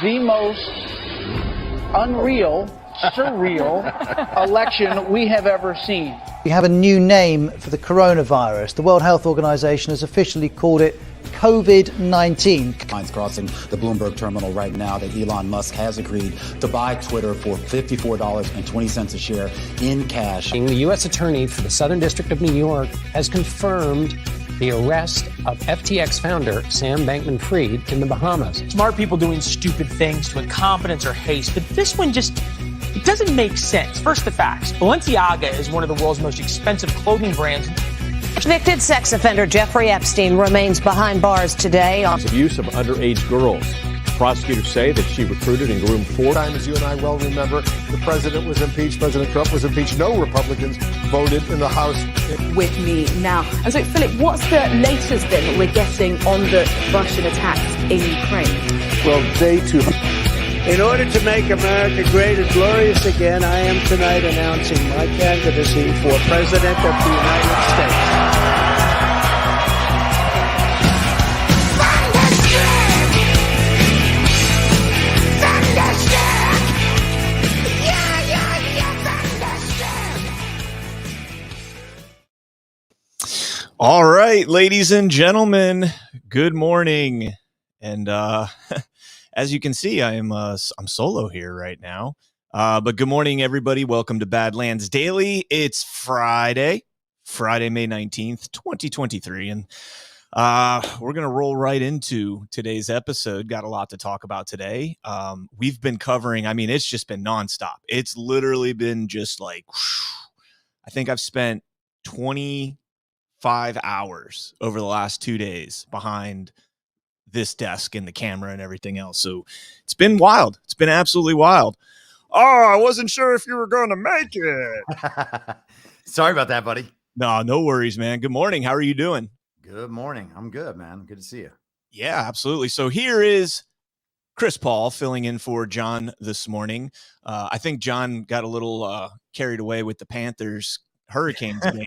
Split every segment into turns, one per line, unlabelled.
the most unreal, surreal election we have ever seen.
We have a new name for the coronavirus. The World Health Organization has officially called it COVID-19.
Lines crossing the Bloomberg terminal right now that Elon Musk has agreed to buy Twitter for $54.20 a share in cash.
The U.S. Attorney for the Southern District of New York has confirmed the arrest of FTX founder Sam Bankman-Fried in the Bahamas.
Smart people doing stupid things to incompetence or haste, but this one just, it doesn't make sense. First, the facts. Balenciaga is one of the world's most expensive clothing brands.
Convicted sex offender Jeffrey Epstein remains behind bars today on
abuse of underage girls. Prosecutors say that she recruited and groomed 4
times. As you and I well remember, the president was impeached, President Trump was impeached. No Republicans voted in the House.
With me now. And so, Philip, what's the latest thing that we're getting on the Russian attacks in Ukraine?
Well, day 2.
In order to make America great and glorious again, I am tonight announcing my candidacy for President of the United States.
All right, ladies and gentlemen, good morning. And as you can see, I'm solo here right now. But good morning, everybody. Welcome to Badlands Daily. It's Friday, May 19th, 2023. And we're going to roll right into today's episode. Got a lot to talk about today. We've been covering, it's just been nonstop. It's literally been just like, I think I've spent 25 hours over the last 2 days behind this desk and the camera and everything else. So it's been wild. It's been absolutely wild. Oh, I wasn't sure if you were going to make it.
Sorry about that, buddy.
No worries, man. Good morning. How are you doing?
Good morning. I'm good, man. Good to see you.
Yeah, absolutely. So here is Chris Paul filling in for John this morning. I think John got a little carried away with the Panthers Hurricanes game.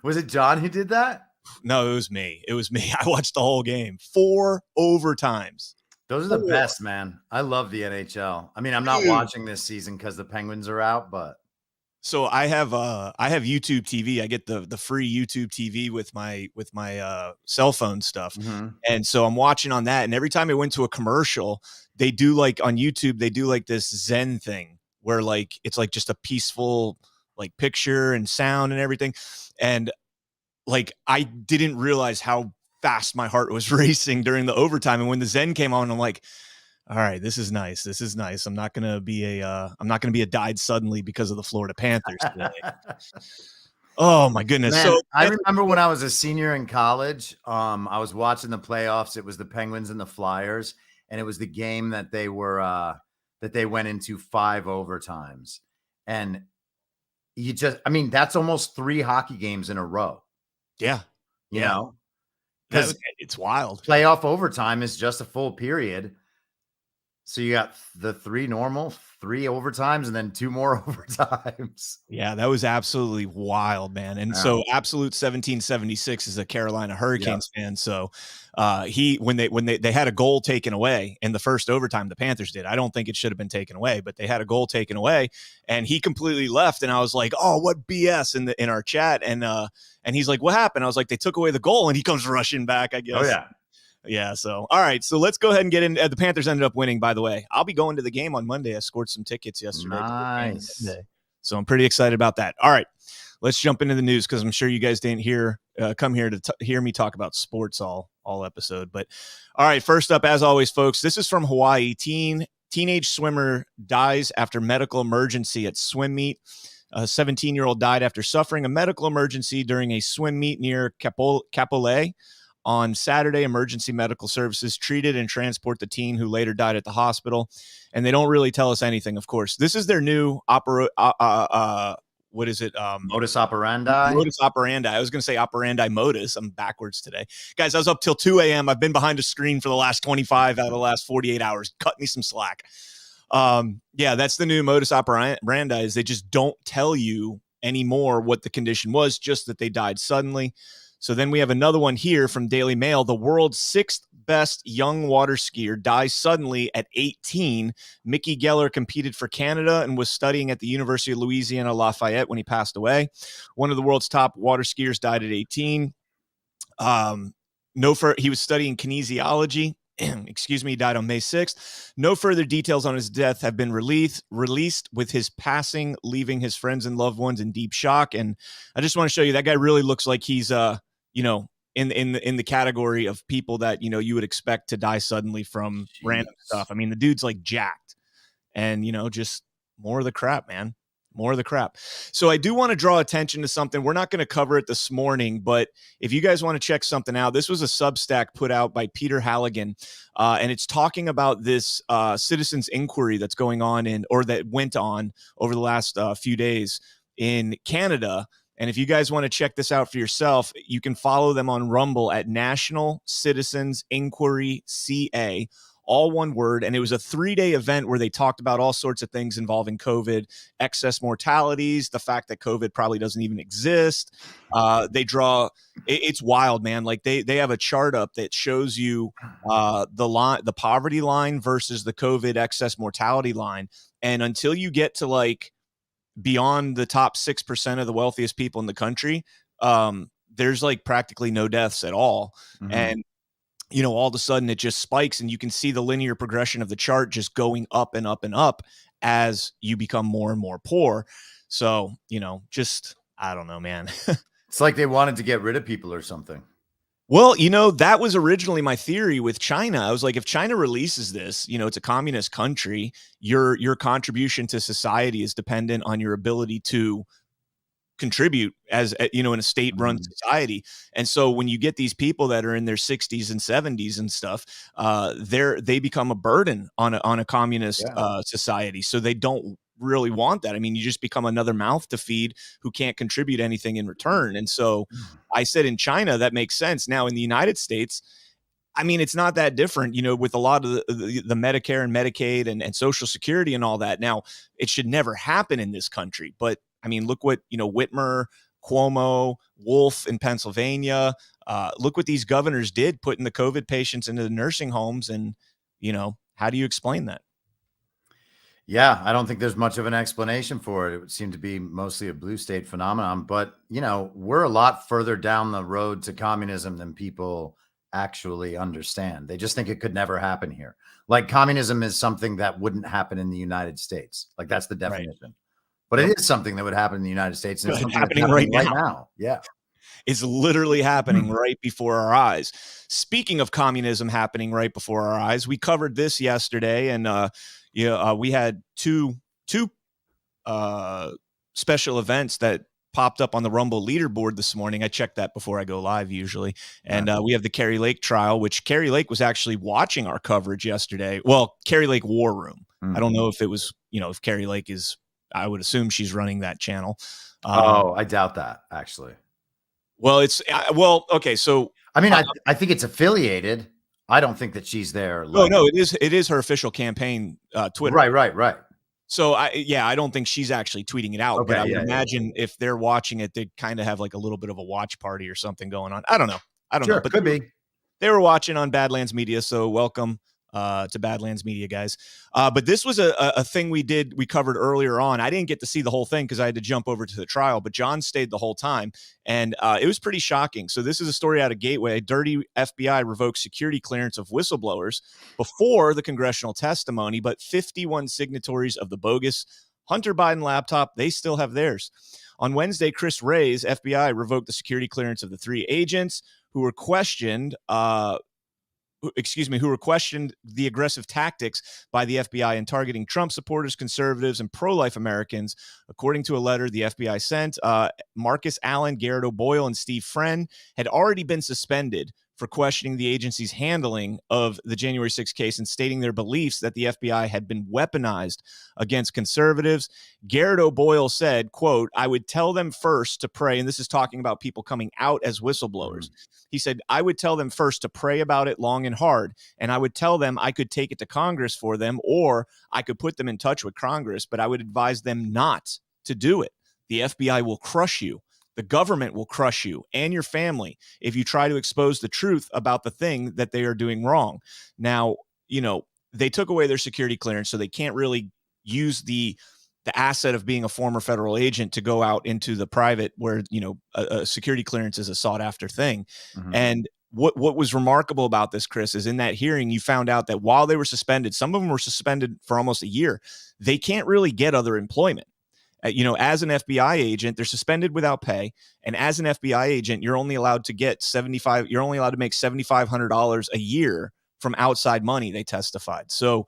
Was it John who did that?
No, it was me. I watched the whole game. 4 overtimes.
Those are the best, man. I love the NHL. I'm not watching this season because the Penguins are out, but
so I have YouTube TV. I get the free YouTube TV with my cell phone stuff. Mm-hmm. And so I'm watching on that. And every time I went to a commercial, they do like on YouTube, they do like this Zen thing where like it's like just a peaceful like picture and sound and everything. And like, I didn't realize how fast my heart was racing during the overtime. And when the Zen came on, I'm like, all right, this is nice. This is nice. I'm not going to be a died suddenly because of the Florida Panthers today. Oh my goodness.
Man,
so
I remember when I was a senior in college, I was watching the playoffs. It was the Penguins and the Flyers. And it was the game that they were, that they went into 5 overtimes. And you just, that's almost 3 hockey games in a row.
Yeah.
You know, because
it's wild.
Playoff overtime is just a full period. So you got the 3 normal, 3 overtimes, and then 2 more overtimes.
Yeah, that was absolutely wild, man. And so Absolute 1776 is a Carolina Hurricanes fan. So when they had a goal taken away in the first overtime, the Panthers did. I don't think it should have been taken away, but they had a goal taken away and he completely left. And I was like, oh, what BS in our chat. And he's like, what happened? I was like, they took away the goal, and he comes rushing back, I guess.
Oh, yeah.
Yeah. So, all right. So let's go ahead and get in. The Panthers ended up winning, by the way. I'll be going to the game on Monday. I scored some tickets yesterday.
Nice.
So I'm pretty excited about that. All right. Let's jump into the news because I'm sure you guys didn't come here to hear me talk about sports all episode. But all right. First up, as always, folks, this is from Hawaii. Teenage swimmer dies after medical emergency at swim meet. A 17-year-old died after suffering a medical emergency during a swim meet near Kapolei. On Saturday, emergency medical services treated and transport the teen who later died at the hospital. And they don't really tell us anything, of course. This is their new what is it?
Modus operandi.
Modus operandi. I was going to say operandi modus. I'm backwards today. Guys, I was up till 2 a.m. I've been behind a screen for the last 25 out of the last 48 hours. Cut me some slack. Yeah, that's the new modus operandi is they just don't tell you anymore what the condition was, just that they died suddenly. So then we have another one here from Daily Mail. The world's sixth best young water skier dies suddenly at 18. Mickey Geller competed for Canada and was studying at the University of Louisiana Lafayette when he passed away. One of the world's top water skiers died at 18. He was studying kinesiology. Excuse me, he died on May 6th. No further details on his death have been released, with his passing leaving his friends and loved ones in deep shock. And I just want to show you, that guy really looks like he's in the category of people that, you would expect to die suddenly from random stuff. I mean, the dude's like jacked, and just more of the crap, man. More of the crap. So I do want to draw attention to something. We're not going to cover it this morning, but if you guys want to check something out, this was a Substack put out by Peter Halligan, and it's talking about this citizens inquiry that's going on that went on over the last few days in Canada. And if you guys want to check this out for yourself, you can follow them on Rumble at National Citizens Inquiry CA. All one word. And it was a 3-day event where they talked about all sorts of things involving COVID, excess mortalities, the fact that COVID probably doesn't even exist. It's wild, man. Like they have a chart up that shows you the poverty line versus the COVID excess mortality line. And until you get to like beyond the top 6% of the wealthiest people in the country, there's like practically no deaths at all. Mm-hmm. And all of a sudden it just spikes, and you can see the linear progression of the chart just going up and up and up as you become more and more poor. So, I don't know, man.
It's like they wanted to get rid of people or something.
Well, that was originally my theory with China. I was like, if China releases this, it's a communist country, your contribution to society is dependent on your ability to contribute as in a state-run society. And so when you get these people that are in their 60s and 70s and stuff, they become a burden on a communist society. So they don't really want that. I mean, you just become another mouth to feed who can't contribute anything in return. And so I said in China, that makes sense. Now in the United States, I mean, it's not that different, with a lot of the Medicare and Medicaid and Social Security and all that. Now, it should never happen in this country, but I mean, look what, Whitmer, Cuomo, Wolf in Pennsylvania, look what these governors did, putting the COVID patients into the nursing homes. And, how do you explain that?
Yeah, I don't think there's much of an explanation for it. It would seem to be mostly a blue state phenomenon, but, we're a lot further down the road to communism than people actually understand. They just think it could never happen here. Like communism is something that wouldn't happen in the United States. Like that's the definition. Right. But it is something that would happen in the United States. And it's
happening right now.
Yeah.
It's literally happening right before our eyes. Speaking of communism happening right before our eyes, we covered this yesterday, and we had two special events that popped up on the Rumble leaderboard this morning. I checked that before I go live usually. And we have the Kari Lake trial, which Kari Lake was actually watching our coverage yesterday. Well, Kari Lake War Room. I don't know if it was, if Kari Lake is, I would assume she's running that channel.
I doubt that, actually.
Well, okay. So
I mean, I think it's affiliated. I don't think that she's there.
No, it is her official campaign Twitter.
Right.
So I don't think she's actually tweeting it out. Okay, but I would imagine if they're watching it, they'd kind of have like a little bit of a watch party or something going on. I don't know. But
could be.
They were watching on Badlands Media, so welcome to Badlands Media, guys. But this was a thing we covered earlier on. I didn't get to see the whole thing because I had to jump over to the trial, but John stayed the whole time, and it was pretty shocking. So this is a story out of Gateway. A dirty FBI revoked security clearance of whistleblowers before the congressional testimony, but 51 signatories of the bogus Hunter Biden laptop, they still have theirs. On Wednesday, Chris Wray's FBI revoked the security clearance of the 3 agents who were questioned the aggressive tactics by the FBI in targeting Trump supporters, conservatives, and pro-life Americans. According to a letter the FBI sent, Marcus Allen, Garrett O'Boyle, and Steve Friend had already been suspended for questioning the agency's handling of the January 6th case and stating their beliefs that the FBI had been weaponized against conservatives. Garrett O'Boyle said, quote, "I would tell them first to pray," and this is talking about people coming out as whistleblowers. He said, "I would tell them first to pray about it long and hard, and I would tell them I could take it to Congress for them, or I could put them in touch with Congress, but I would advise them not to do it. The FBI will crush you. The government will crush you and your family if you try to expose the truth about the thing that they are doing wrong. Now, they took away their security clearance, so they can't really use the asset of being a former federal agent to go out into the private where, a security clearance is a sought after thing.
Mhm.
And what was remarkable about this, Chris, is in that hearing, you found out that while they were suspended, some of them were suspended for almost a year. They can't really get other employment. As an FBI agent, they're suspended without pay. And as an FBI agent, you're only allowed to make $7,500 a year from outside money, they testified. So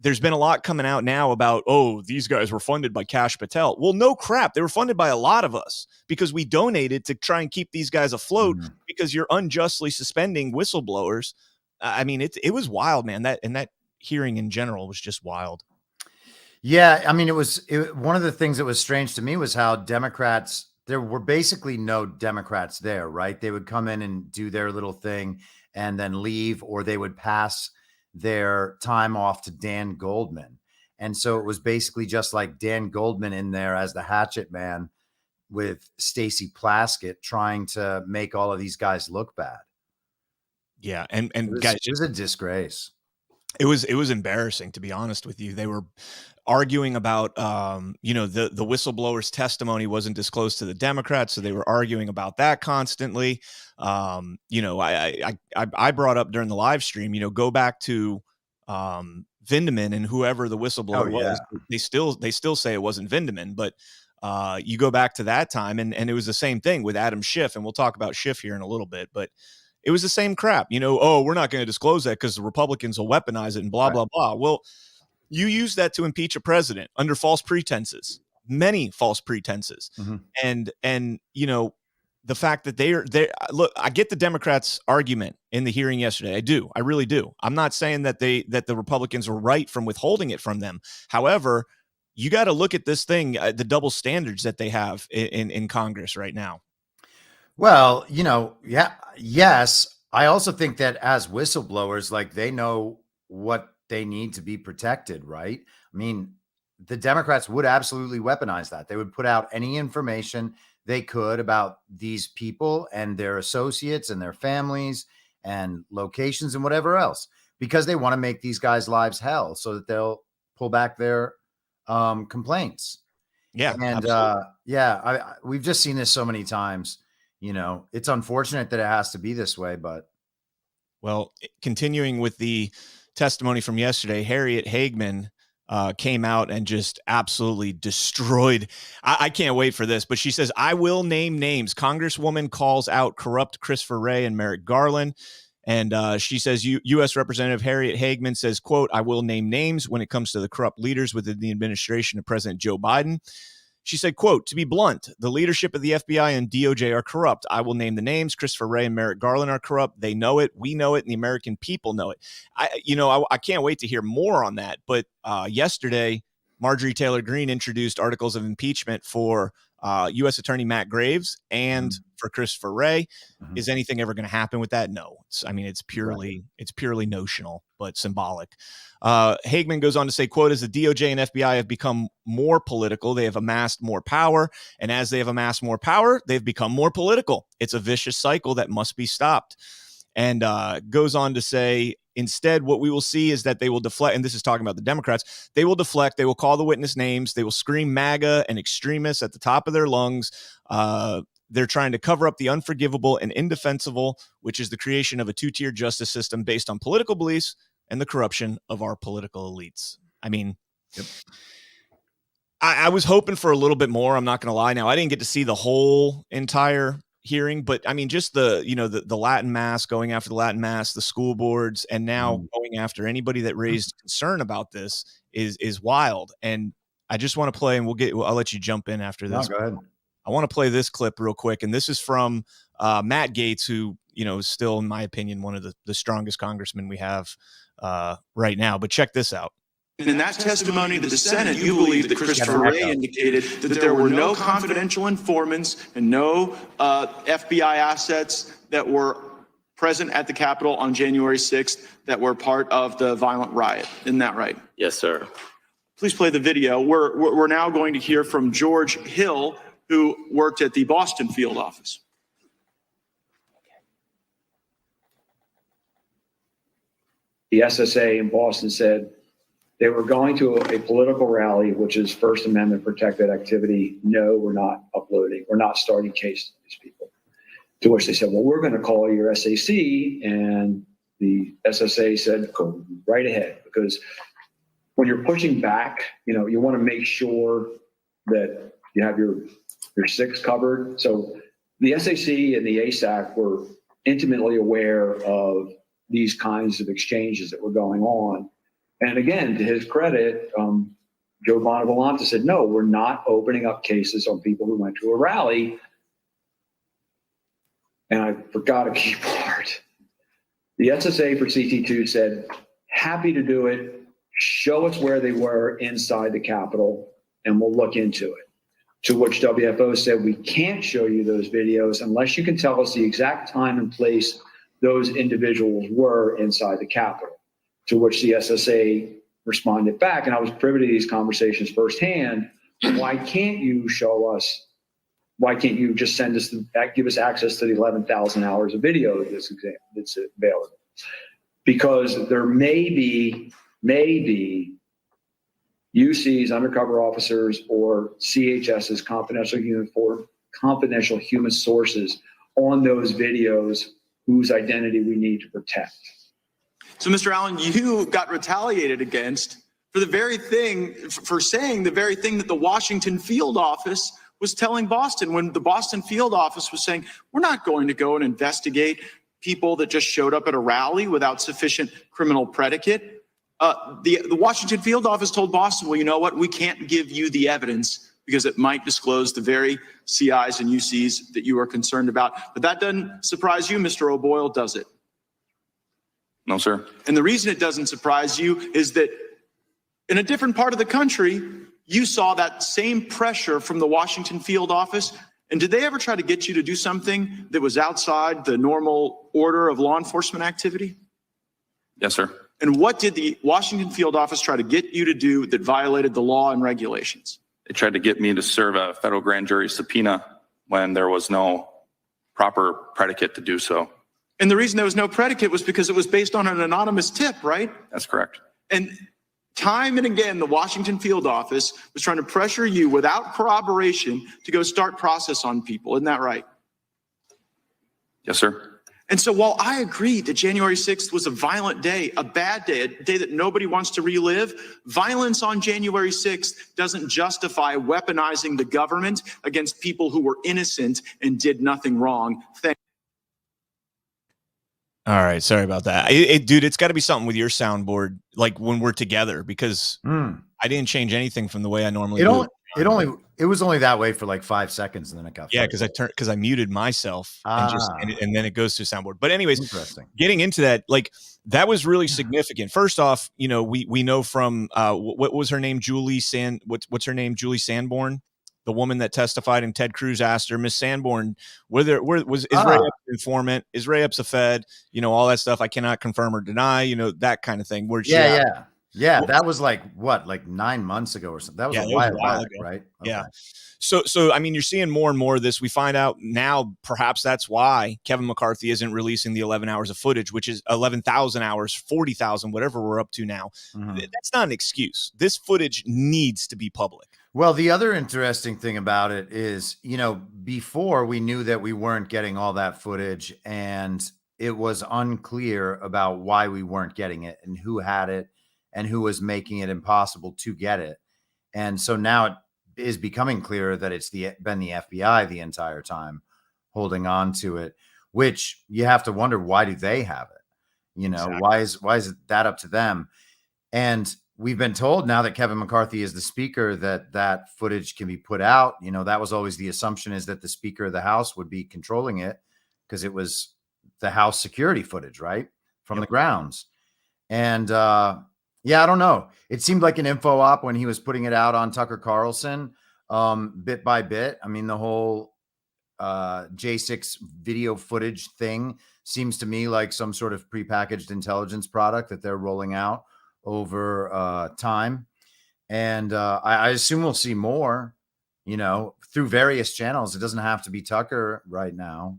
there's been a lot coming out now about, these guys were funded by Kash Patel. Well, no crap. They were funded by a lot of us because we donated to try and keep these guys afloat because you're unjustly suspending whistleblowers. I mean, it was wild, man. That hearing in general was just wild.
Yeah, I mean, one of the things that was strange to me was how there were basically no Democrats there, right? They would come in and do their little thing and then leave, or they would pass their time off to Dan Goldman. And so it was basically just like Dan Goldman in there as the hatchet man with Stacey Plaskett trying to make all of these guys look bad.
Yeah, and
guys, it was a disgrace.
It was embarrassing, to be honest with you. They were arguing about, the whistleblower's testimony wasn't disclosed to the Democrats, so they were arguing about that constantly. I brought up during the live stream, go back to Vindeman and whoever the whistleblower was. They still say it wasn't Vindeman, but you go back to that time, and it was the same thing with Adam Schiff, and we'll talk about Schiff here in a little bit, but it was the same crap. We're not going to disclose that because the Republicans will weaponize it and blah, blah, blah. Well, you use that to impeach a president under false pretenses, many false pretenses. Mm-hmm. And the fact that they look, I get the Democrats' argument in the hearing yesterday. I do. I really do. I'm not saying that the Republicans were right from withholding it from them. However, you got to look at this thing, the double standards that they have in Congress right now.
Well, yes. I also think that as whistleblowers, like, they know what they need to be protected, right? I mean, the Democrats would absolutely weaponize that. They would put out any information they could about these people and their associates and their families and locations and whatever else, because they want to make these guys' lives hell so that they'll pull back their complaints.
Yeah.
And we've just seen this so many times. It's unfortunate that it has to be this way, but.
Well, continuing with the testimony from yesterday, Harriet Hagman came out and just absolutely destroyed. I can't wait for this, but she says, I will name names. Congresswoman calls out corrupt Christopher Wray and Merrick Garland. And she says, U.S. Representative Harriet Hagman says, quote, I will name names when it comes to the corrupt leaders within the administration of President Joe Biden. She said, quote, to be blunt, the leadership of the FBI and DOJ are corrupt. I will name the names. Christopher Wray and Merrick Garland are corrupt. They know it. We know it. And the American people know it. I can't wait to hear more on that. But yesterday, Marjorie Taylor Greene introduced articles of impeachment for U.S. Attorney Matt Graves and for Christopher Wray. Mm-hmm. Is anything ever going to happen with that? No. It's purely notional, but symbolic. Hagman goes on to say, quote, as the DOJ and FBI have become more political, they have amassed more power. And as they have amassed more power, they've become more political. It's a vicious cycle that must be stopped. And goes on to say, instead, what we will see is that they will deflect. And this is talking about the Democrats. They will deflect. They will call the witness names. They will scream MAGA and extremists at the top of their lungs. They're trying to cover up the unforgivable and indefensible, which is the creation of a two-tier justice system based on political beliefs and the corruption of our political elites. I mean, yep. I was hoping for a little bit more. I'm not going to lie. Now, I didn't get to see the whole entire hearing, but I mean, just the Latin mass, going after the Latin mass, the school boards, and now going after anybody that raised concern about this is wild. And I just want to play, and I'll let you jump in after this.
No, go ahead.
I want to play this clip real quick. And this is from Matt Gaetz, who, is still, in my opinion, one of the strongest congressmen we have right now. But check this out.
In that testimony to the Senate, you believe that Christopher Wray indicated that there were no confidential informants and no FBI assets that were present at the Capitol on January 6th that were part of the violent riot. Isn't that right?
Yes, sir.
Please play the video. We're now going to hear from George Hill, who worked at the Boston field office.
The SSA in Boston said they were going to a political rally, which is First Amendment protected activity. No, we're not uploading. We're not starting cases on these people. To which they said, well, we're going to call your SAC. And the SSA said, go right ahead. Because when you're pushing back, you want to make sure that you have your six covered. So the SAC and the ASAC were intimately aware of these kinds of exchanges that were going on. And again, to his credit, Joe Bonavolante said, no, we're not opening up cases on people who went to a rally. And I forgot a key part. The SSA for CT2 said, happy to do it. Show us where they were inside the Capitol, and we'll look into it. To which WFO said, we can't show you those videos unless you can tell us the exact time and place those individuals were inside the Capitol. To which the SSA responded back, and I was privy to these conversations firsthand. Why can't you show us? Why can't you just send us, give us access to the 11,000 hours of video that's available? Because there may be UC's undercover officers or CHS's confidential human sources on those videos whose identity we need to protect.
So, Mr. Allen, you got retaliated against for saying the very thing that the Washington field office was telling Boston, when the Boston field office was saying, we're not going to go and investigate people that just showed up at a rally without sufficient criminal predicate. The Washington field office told Boston, well, you know what? We can't give you the evidence because it might disclose the very CIs and UCs that you are concerned about. But that doesn't surprise you, Mr. O'Boyle, does it?
No, sir.
And the reason it doesn't surprise you is that in a different part of the country, you saw that same pressure from the Washington field office. And did they ever try to get you to do something that was outside the normal order of law enforcement activity?
Yes, sir.
And what did the Washington field office try to get you to do that violated the law and regulations?
They tried to get me to serve a federal grand jury subpoena when there was no proper predicate to do so.
And the reason there was no predicate was because it was based on an anonymous tip, right?
That's correct.
And time and again, the Washington field office was trying to pressure you without corroboration to go start process on people. Isn't that right?
Yes, sir.
And so while I agree that January 6th was a violent day, a bad day, a day that nobody wants to relive, violence on January 6th doesn't justify weaponizing the government against people who were innocent and did nothing wrong.
All right, sorry about that. Dude, it's got to be something with your soundboard, like when we're together, because I didn't change anything from the way I normally do.
It was only that way for like 5 seconds, and then it got
because I muted myself and then it goes to soundboard. But anyways, getting into that, like that was really significant. First off, we know from what was her name, what's her name, Julie Sanborn, the woman that testified, and Ted Cruz asked her, Miss Sanborn, was Ray Epps an informant? Is Ray Epps a Fed? All that stuff. I cannot confirm or deny, that kind of thing.
Yeah. That was like 9 months ago or something. That was a while back, right? Okay.
Yeah. So, I mean, you're seeing more and more of this. We find out now, perhaps that's why Kevin McCarthy isn't releasing the 11 hours of footage, which is 11,000 hours, 40,000, whatever we're up to now. Mm-hmm. That's not an excuse. This footage needs to be public.
Well, the other interesting thing about it is, before we knew that we weren't getting all that footage, and it was unclear about why we weren't getting it and who had it and who was making it impossible to get it. And so now it is becoming clearer that it's been the FBI the entire time holding on to it, which you have to wonder, why do they have it? Exactly. Why is that up to them? And we've been told now that Kevin McCarthy is the speaker that footage can be put out. That was always the assumption, is that the Speaker of the House would be controlling it because it was the House security footage, right? From the grounds. And I don't know. It seemed like an info op when he was putting it out on Tucker Carlson, bit by bit. I mean, the whole J6 video footage thing seems to me like some sort of prepackaged intelligence product that they're rolling out over time. And I assume we'll see more. through various channels. It doesn't have to be Tucker right now.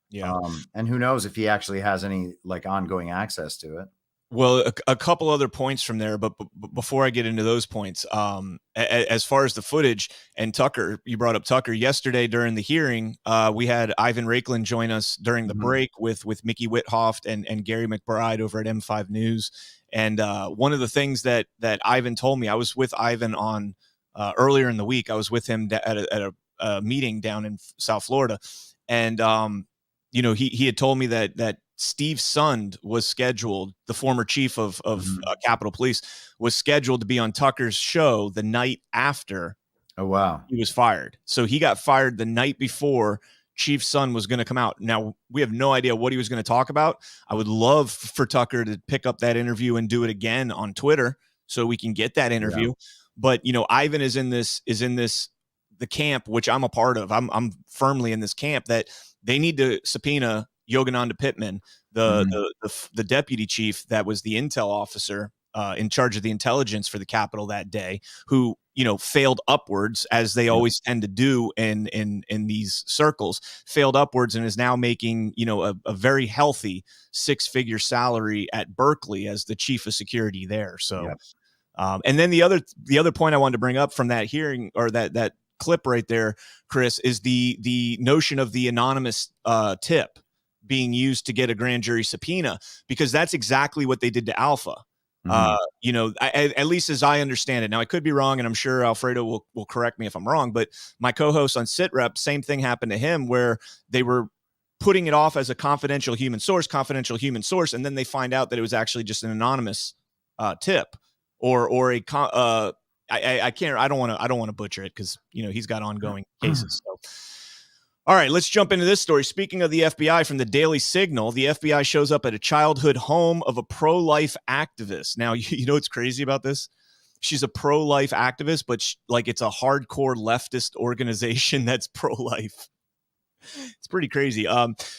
Yeah.
And who knows if he actually has any like ongoing access to it.
Well, a couple other points from there, but before I get into those points, as far as the footage and Tucker, you brought up Tucker yesterday during the hearing. We had Ivan Raiklan join us during the break with Mickey Withoft and Gary McBride over at M5 News. And one of the things that Ivan told me, I was with Ivan on earlier in the week. I was with him at a meeting down in South Florida, and he had told me that Steve Sund was scheduled, the former chief of Capitol Police, was scheduled to be on Tucker's show the night after.
Oh, wow.
He was fired. So he got fired the night before Chief Sund was going to come out. Now, we have no idea what he was going to talk about. I would love for Tucker to pick up that interview and do it again on Twitter so we can get that interview. Yeah. But, Ivan is in the camp, which I'm a part of. I'm firmly in this camp that they need to subpoena Yogananda Pittman, the deputy chief that was the intel officer in charge of the intelligence for the Capitol that day, who failed upwards, as they always tend to do in these circles, failed upwards, and is now making a very healthy 6-figure salary at Berkeley as the chief of security there. So, and then the other point I wanted to bring up from that hearing, or that clip right there, Chris, is the notion of the anonymous tip being used to get a grand jury subpoena, because that's exactly what they did to Alpha. At least as I understand it. Now, I could be wrong, and I'm sure Alfredo will correct me if I'm wrong, but my co-host on SitRep, same thing happened to him, where they were putting it off as a confidential human source, and then they find out that it was actually just an anonymous tip or a I don't want to butcher it, because he's got ongoing cases. So, all right, let's jump into this story. Speaking of the FBI, from the Daily Signal, the FBI shows up at a childhood home of a pro-life activist. Now, you know what's crazy about this? She's a pro-life activist, but it's a hardcore leftist organization that's pro-life. It's pretty crazy.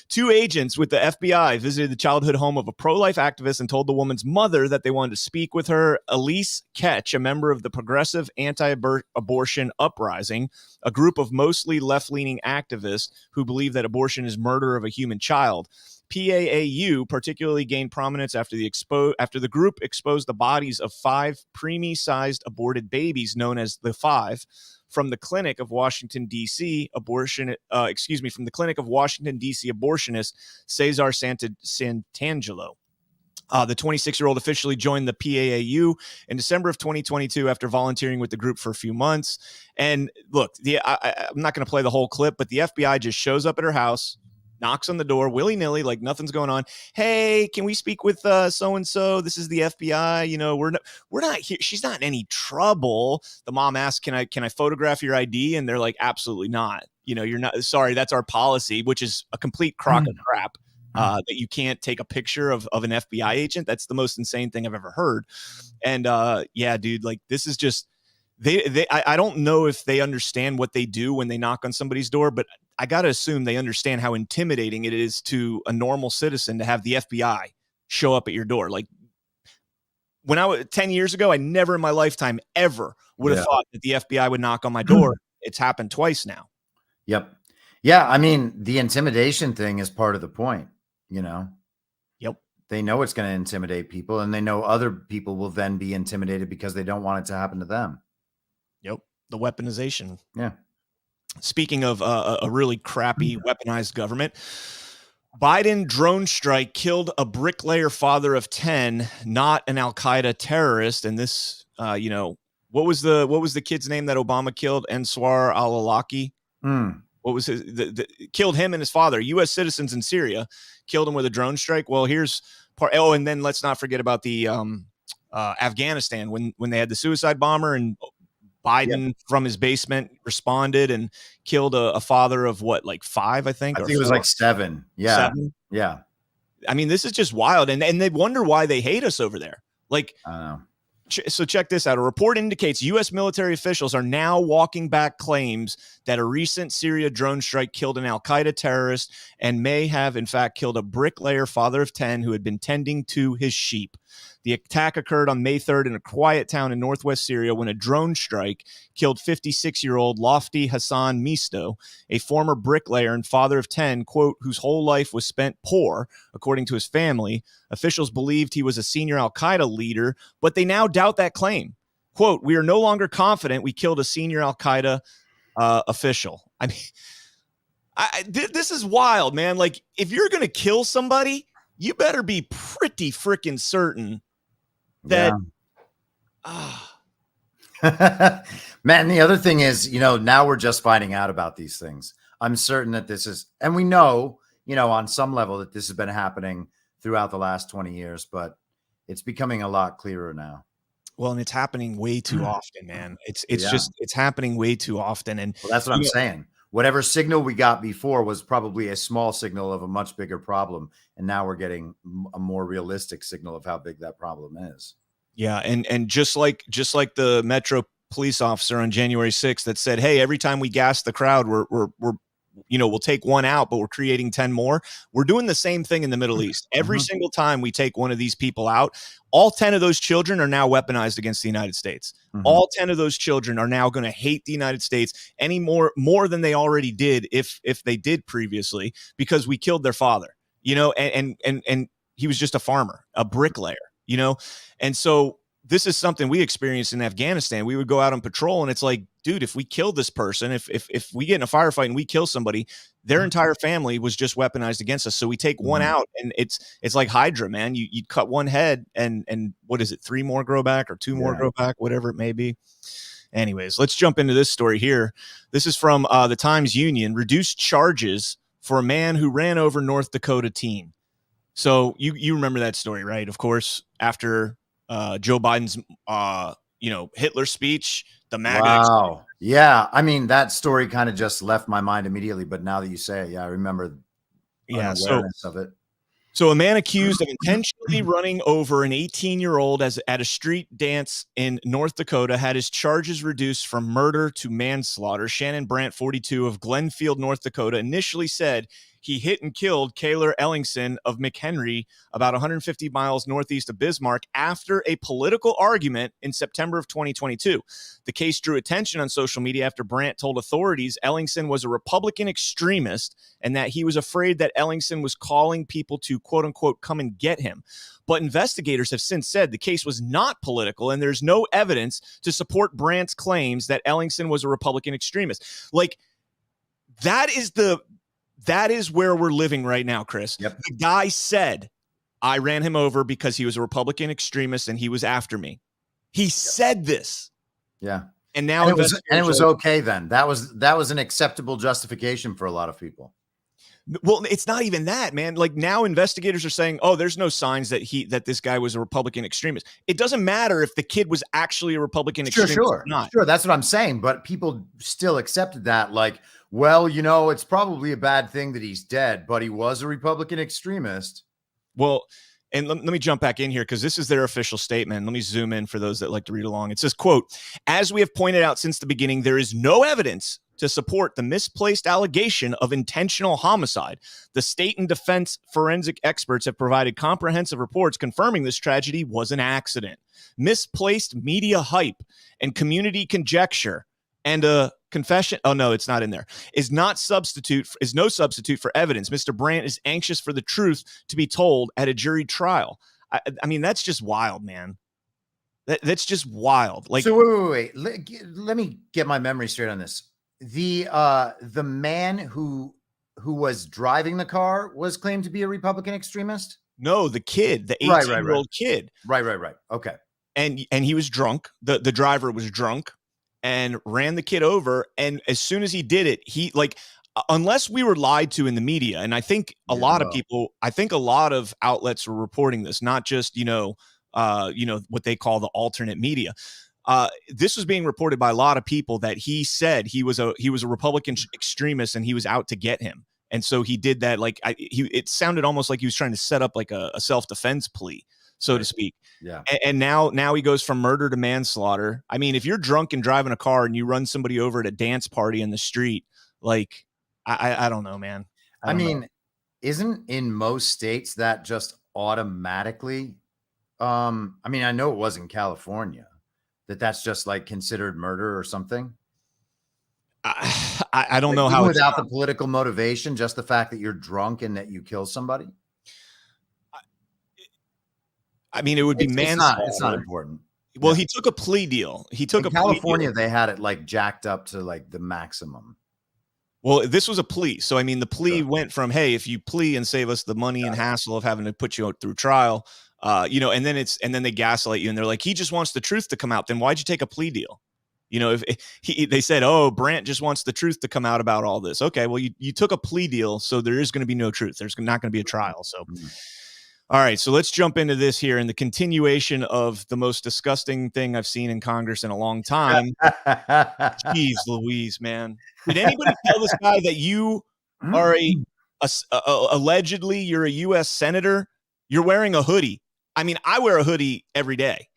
2 agents with the FBI visited the childhood home of a pro-life activist and told the woman's mother that they wanted to speak with her. Elise Ketch, a member of the Progressive Anti-Abortion Uprising, a group of mostly left-leaning activists who believe that abortion is murder of a human child. PAAU particularly gained prominence after the group exposed the bodies of 5 preemie-sized aborted babies known as the 5. From the clinic of Washington, D.C. abortionist Cesar Santangelo. The 26-year-old officially joined the PAAU in December of 2022 after volunteering with the group for a few months. And look, I'm not going to play the whole clip, but the FBI just shows up at her house, knocks on the door willy-nilly, like nothing's going on. Hey, can we speak with so-and-so? This is the FBI. We're not here. She's not in any trouble. The mom asks, can I photograph your ID? And they're like, absolutely not. You're not. Sorry, that's our policy, which is a complete crock of crap. That you can't take a picture of an FBI agent. That's the most insane thing I've ever heard. And yeah, dude, like this is just, I don't know if they understand what they do when they knock on somebody's door, but I got to assume they understand how intimidating it is to a normal citizen to have the FBI show up at your door. Like when I was 10 years ago, I never in my lifetime ever would have thought that the FBI would knock on my door. It's happened twice now.
Yep. Yeah. I mean, the intimidation thing is part of the point,
Yep.
They know it's going to intimidate people, and they know other people will then be intimidated because they don't want it to happen to them.
Yep. The weaponization.
Yeah.
Speaking of a really crappy weaponized government, Biden drone strike killed a bricklayer father of 10, not an Al-Qaeda terrorist. And this, what was the kid's name that Obama killed? Ansar al-Awlaki. What was his? Killed him and his father, U.S. citizens in Syria, killed him with a drone strike. Well, here's part. Oh, and then let's not forget about the Afghanistan when they had the suicide bomber, and Biden from his basement responded and killed a father of what, like 5, I think?
I think it was like 7. Yeah.
7? Yeah. I mean, this is just wild. And they wonder why they hate us over there. Like,
I don't know.
So check this out. A report indicates U.S. military officials are now walking back claims that a recent Syria drone strike killed an Al-Qaeda terrorist and may have, in fact, killed a bricklayer father of 10 who had been tending to his sheep. The attack occurred on May 3rd in a quiet town in northwest Syria when a drone strike killed 56-year-old Lofty Hassan Misto, a former bricklayer and father of 10, quote, whose whole life was spent poor, according to his family. Officials believed he was a senior al-Qaeda leader, but they now doubt that claim. Quote, we are no longer confident we killed a senior al-Qaeda official. I mean, this is wild, man. Like, if you're going to kill somebody, you better be pretty freaking certain that.
Man, the other thing is, now we're just finding out about these things. I'm certain that this is, and we know, on some level that this has been happening throughout the last 20 years, but it's becoming a lot clearer now.
Well, and it's happening way too often, man. It's happening way too often. And
that's what I'm saying. Whatever signal we got before was probably a small signal of a much bigger problem. And now we're getting a more realistic signal of how big that problem is.
Yeah. And just like the Metro police officer on January 6th that said, hey, every time we gas the crowd, we'll take one out, but we're creating 10 more. We're doing the same thing in the Middle East. Every single time we take one of these people out, all 10 of those children are now weaponized against the United States. All 10 of those children are now going to hate the United States any more than they already did if they did previously, because we killed their father, and he was just a farmer, a bricklayer, and so this is something we experienced in Afghanistan. We would go out on patrol and it's like, dude, if we kill this person, if we get in a firefight and we kill somebody, their entire family was just weaponized against us. So we take one out and it's like Hydra, man. You cut one head and what is it? 3 more grow back or 2 more grow back, whatever it may be. Anyways, let's jump into this story here. This is from the Times Union. Reduced charges for a man who ran over North Dakota teen. So you remember that story, right? Of course, after Joe Biden's, Hitler speech, the MAGA.
Wow. Yeah. I mean, that story kind of just left my mind immediately, but now that you say it, yeah, I remember awareness of it.
So a man accused of intentionally running over an 18-year-old at a street dance in North Dakota had his charges reduced from murder to manslaughter. Shannon Brandt, 42, of Glenfield, North Dakota, initially said he hit and killed Kaylor Ellingson of McHenry, about 150 miles northeast of Bismarck, after a political argument in September of 2022. The case drew attention on social media after Brandt told authorities Ellingson was a Republican extremist and that he was afraid that Ellingson was calling people to, quote unquote, come and get him. But investigators have since said the case was not political and there's no evidence to support Brandt's claims that Ellingson was a Republican extremist. Like, that is where we're living right now, Chris.
Yep.
The guy said, I ran him over because he was a Republican extremist and he was after me. He said this.
Yeah.
And now
it was okay then. That was an acceptable justification for a lot of people.
Well, it's not even that, man. Like, now investigators are saying, oh, there's no signs that this guy was a Republican extremist. It doesn't matter if the kid was actually a Republican extremist or not.
Sure, that's what I'm saying. But people still accepted that, like, well, it's probably a bad thing that he's dead, but he was a Republican extremist.
Well, and let me jump back in here because this is their official statement. Let me zoom in for those that like to read along. It says, quote, as we have pointed out since the beginning, there is no evidence to support the misplaced allegation of intentional homicide. The state and defense forensic experts have provided comprehensive reports confirming this tragedy was an accident. Misplaced media hype and community conjecture and a confession. Oh, no, it's not in there. Is no substitute for evidence. Mr. Brandt is anxious for the truth to be told at a jury trial. I mean, that's just wild, man. That's just wild. Like,
so wait. Let me get my memory straight on this. The man who was driving the car was claimed to be a Republican extremist?
No, the kid, the 18-year-old kid.
Right. Okay.
And he was drunk. The driver was drunk and ran the kid over. And as soon as he did it, he, like, unless we were lied to in the media, and I think a lot of outlets were reporting this, not just, what they call the alternate media. This was being reported by a lot of people that he said he was a Republican extremist and he was out to get him. And so he did that. Like, it sounded almost like he was trying to set up like a self-defense plea, so to speak.
Yeah.
And now he goes from murder to manslaughter. I mean, if you're drunk and driving a car and you run somebody over at a dance party in the street, like, I don't know, man.
I mean, isn't in most states that just automatically I mean, I know it was in California. That's just like considered murder or something.
I don't know
Even
how
without the political motivation, just the fact that you're drunk and that you kill somebody.
I mean, it would be manslaughter.
It's not important.
Well, he took a plea deal. He took
in
a
California.
plea deal.
They had it like jacked up to like the maximum.
Well, this was a plea. So, I mean, the plea went from, hey, if you plea and save us the money and hassle of having to put you through trial, and then they gaslight you and they're like, he just wants the truth to come out. Then why'd you take a plea deal? If they said, oh, Brandt just wants the truth to come out about all this. Okay, well, you took a plea deal, so there is going to be no truth. There's not going to be a trial. So, all right, so let's jump into this here in the continuation of the most disgusting thing I've seen in Congress in a long time. Jeez Louise, man. Did anybody tell this guy that you are allegedly you're a U.S. senator? You're wearing a hoodie. I mean, I wear a hoodie every day.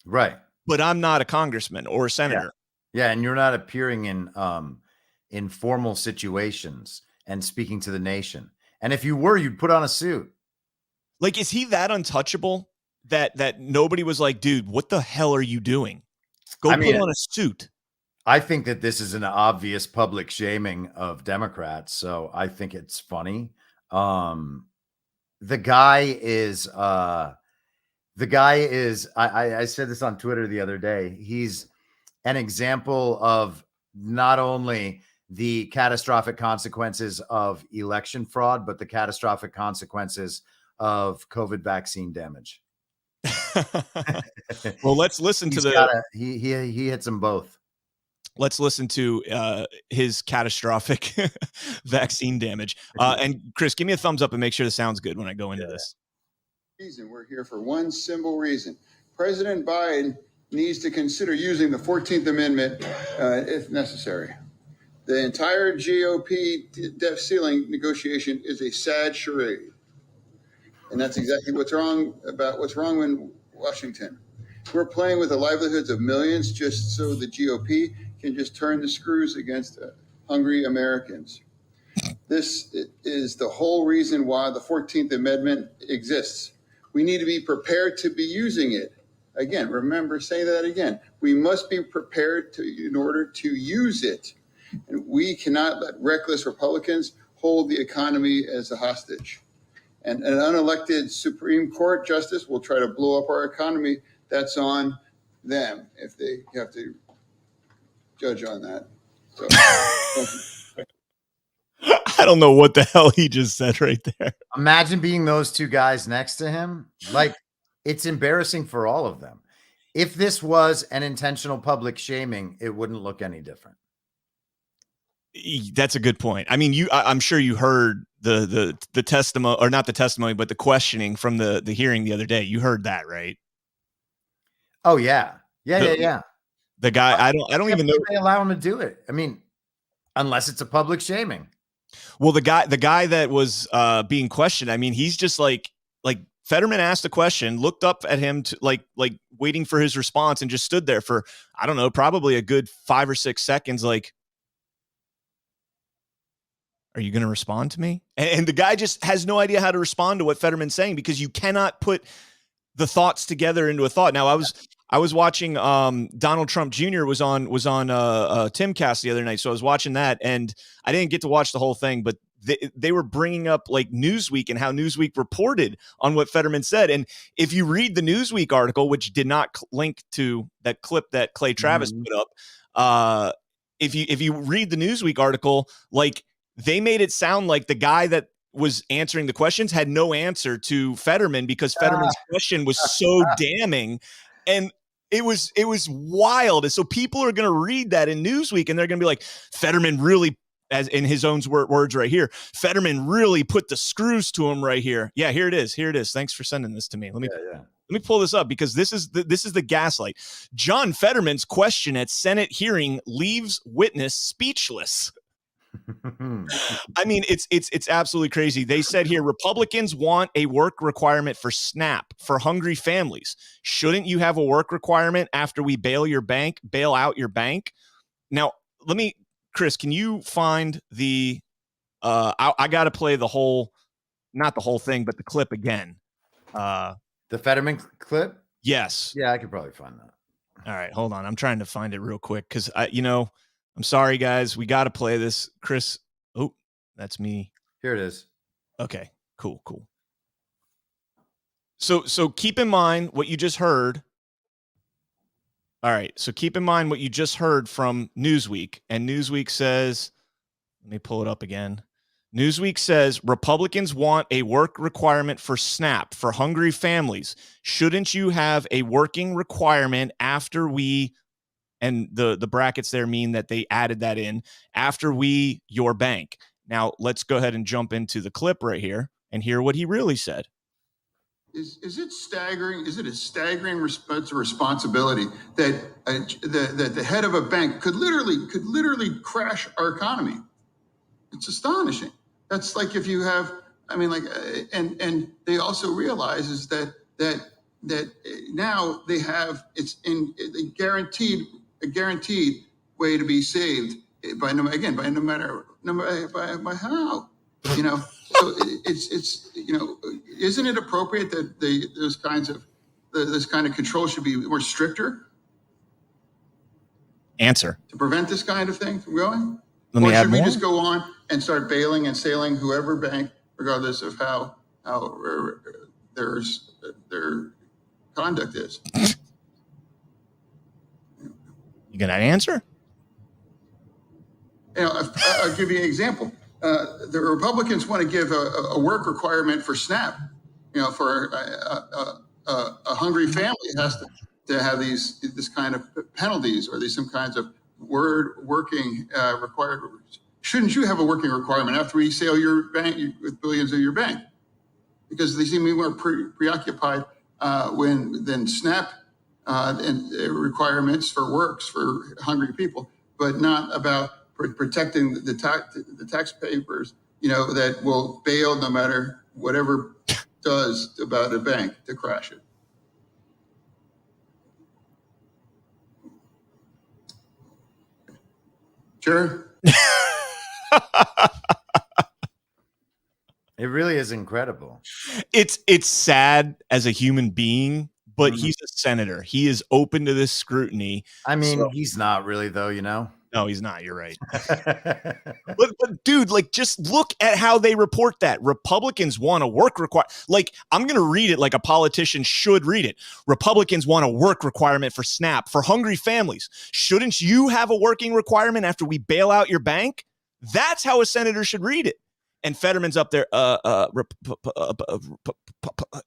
Right.
But I'm not a congressman or a senator.
Yeah, and you're not appearing in formal situations and speaking to the nation. And if you were, you'd put on a suit.
Like, is he that untouchable that nobody was like, dude, what the hell are you doing? Go put on a suit.
I think that this is an obvious public shaming of Democrats, so I think it's funny. The guy is I said this on Twitter the other day. He's an example of not only the catastrophic consequences of election fraud, but the catastrophic consequences of COVID vaccine damage.
Well, let's listen
he hits them both.
Let's listen to his catastrophic vaccine damage. And Chris, give me a thumbs up and make sure the sound's good when I go into this.
We're here for one simple reason. President Biden needs to consider using the 14th Amendment if necessary. The entire GOP debt ceiling negotiation is a sad charade. And that's exactly what's wrong in Washington. We're playing with the livelihoods of millions just so the GOP can just turn the screws against hungry Americans. This is the whole reason why the 14th Amendment exists. We need to be prepared to be using it. Again, remember, say that again. We must be prepared in order to use it. And we cannot let reckless Republicans hold the economy as a hostage. And an unelected Supreme Court justice will try to blow up our economy. That's on them if they have to judge on that. So,
I don't know what the hell he just said right there.
Imagine being those two guys next to him. Like, it's embarrassing for all of them. If this was an intentional public shaming, it wouldn't look any different.
That's a good point. I mean, I'm sure you heard the testimony, or not the testimony, but the questioning from the hearing the other day. You heard that, right?
Oh yeah. Yeah.
The guy, I don't even know
they allow him to do it. I mean, unless it's a public shaming.
Well, the guy that was being questioned, I mean, he's just like Fetterman asked a question, looked up at him to like waiting for his response, and just stood there for, I don't know, probably a good 5 or 6 seconds. Like, are you going to respond to me? And the guy just has no idea how to respond to what Fetterman's saying, because you cannot put the thoughts together into a thought. Now, I was watching Donald Trump Jr. was on Timcast the other night, so I was watching that, and I didn't get to watch the whole thing, but they were bringing up like Newsweek and how Newsweek reported on what Fetterman said. And if you read the Newsweek article, which did not link to that clip that Clay Travis put up, if you read the Newsweek article, like, they made it sound like the guy that was answering the questions had no answer to Fetterman, because Fetterman's question was so damning. And it was wild. And so people are going to read that in Newsweek, and they're going to be like, Fetterman really, as in his own words right here, Fetterman really put the screws to him right here. Yeah, here it is. Thanks for sending this to me. Let me pull this up, because this is the gaslight. John Fetterman's question at Senate hearing leaves witness speechless. I mean, it's absolutely crazy. They said here, Republicans want a work requirement for SNAP for hungry families. Shouldn't you have a work requirement after we bail out your bank? Now, Chris, can you find the, I got to play not the whole thing, but the clip again.
The Fetterman clip?
Yes.
Yeah, I could probably find that.
All right, hold on. I'm trying to find it real quick because I'm sorry, guys. We got to play this. Chris. Oh, that's me.
Here it is.
Okay, cool. So keep in mind what you just heard. All right, so keep in mind what you just heard from Newsweek. And Newsweek says, let me pull it up again. Newsweek says Republicans want a work requirement for SNAP for hungry families. Shouldn't you have a working requirement after we, and the brackets there mean that they added that in, after we, your bank. Now, let's go ahead and jump into the clip right here and hear what he really said.
Is it staggering? Is it a staggering responsibility that that the head of a bank could literally crash our economy? It's astonishing. That's like if you have, and they also realize is that now they have a guaranteed way to be saved by how, So it's isn't it appropriate that this kind of control should be more stricter?
Answer.
To prevent this kind of thing from going?
Let me
or
add
should we
more?
just go on and start bailing and sailing whoever bank, regardless of how their conduct is?
You got an answer?
I'll give you an example. The Republicans want to give a work requirement for SNAP. For a hungry family has to have this kind of penalties or some kinds of working required. Shouldn't you have a working requirement after we sail your bank with billions of your bank? Because they seem to be more preoccupied than SNAP and requirements for works for hungry people, but not about protecting the taxpayers, that will bail no matter whatever does about a bank to crash it. Sure.
It really is incredible.
It's sad as a human being, but he's a senator. He is open to this scrutiny.
I mean, he's not really, though,
No, he's not. You're right. but dude, just look at how they report that. Republicans want a work requirement. I'm going to read it like a politician should read it. Republicans want a work requirement for SNAP for hungry families. Shouldn't you have a working requirement after we bail out your bank? That's how a senator should read it. And Fetterman's up there.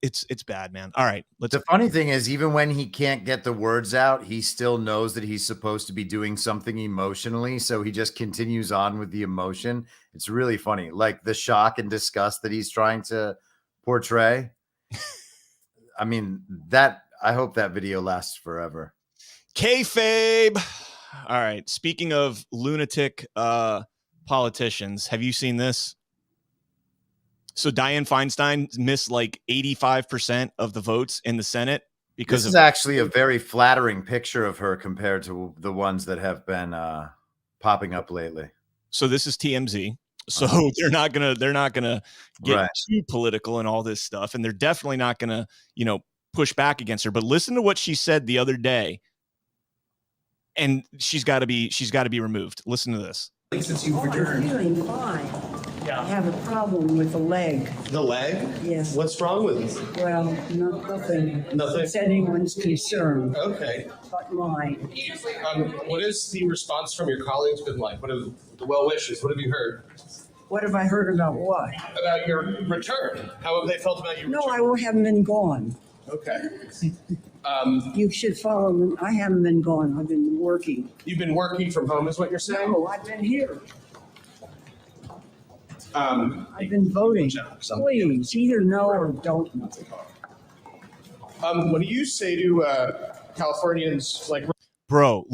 It's bad, man. All right.
The funny thing is, even when he can't get the words out, he still knows that he's supposed to be doing something emotionally. So he just continues on with the emotion. It's really funny. Like the shock and disgust that he's trying to portray. I mean, I hope that video lasts forever.
Kayfabe. All right. Speaking of lunatic politicians, have you seen this? So Dianne Feinstein missed 85% of the votes in the Senate because
this is actually a very flattering picture of her compared to the ones that have been popping up lately.
So this is TMZ. So they're not gonna get too political and all this stuff, and they're definitely not gonna push back against her. But listen to what she said the other day, and she's got to be removed. Listen to this.
Since you've returned. I'm feeling fine. Yeah. I have a problem with the leg.
The leg?
Yes.
What's wrong with it?
Well, nothing.
Nothing?
It's anyone's concern.
Okay.
But mine.
What has the response from your colleagues been like? What have the well wishes? What have you heard?
What have I heard about what?
About your return. How have they felt about your return?
No, I haven't been gone.
Okay.
You should follow them. I haven't been gone. I've been working.
You've been working from home is what you're saying?
No, I've been here. I've been voting. Please, either know or don't know.
What do you say to Californians
bro,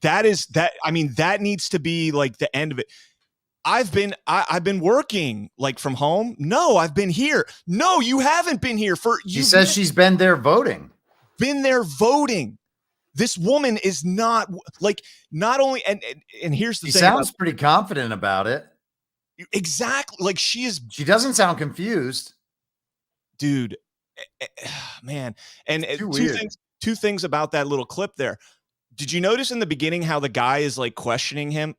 that needs to be the end of it. I've been working from home. No, I've been here. No, you haven't been here
She says she's been there voting.
Been there voting. This woman is not only and here's the thing.
She sounds pretty confident about it.
Exactly. She
doesn't sound confused.
Dude, Man. And
too weird.
Two things about that little clip there. Did you notice in the beginning how the guy is like questioning her?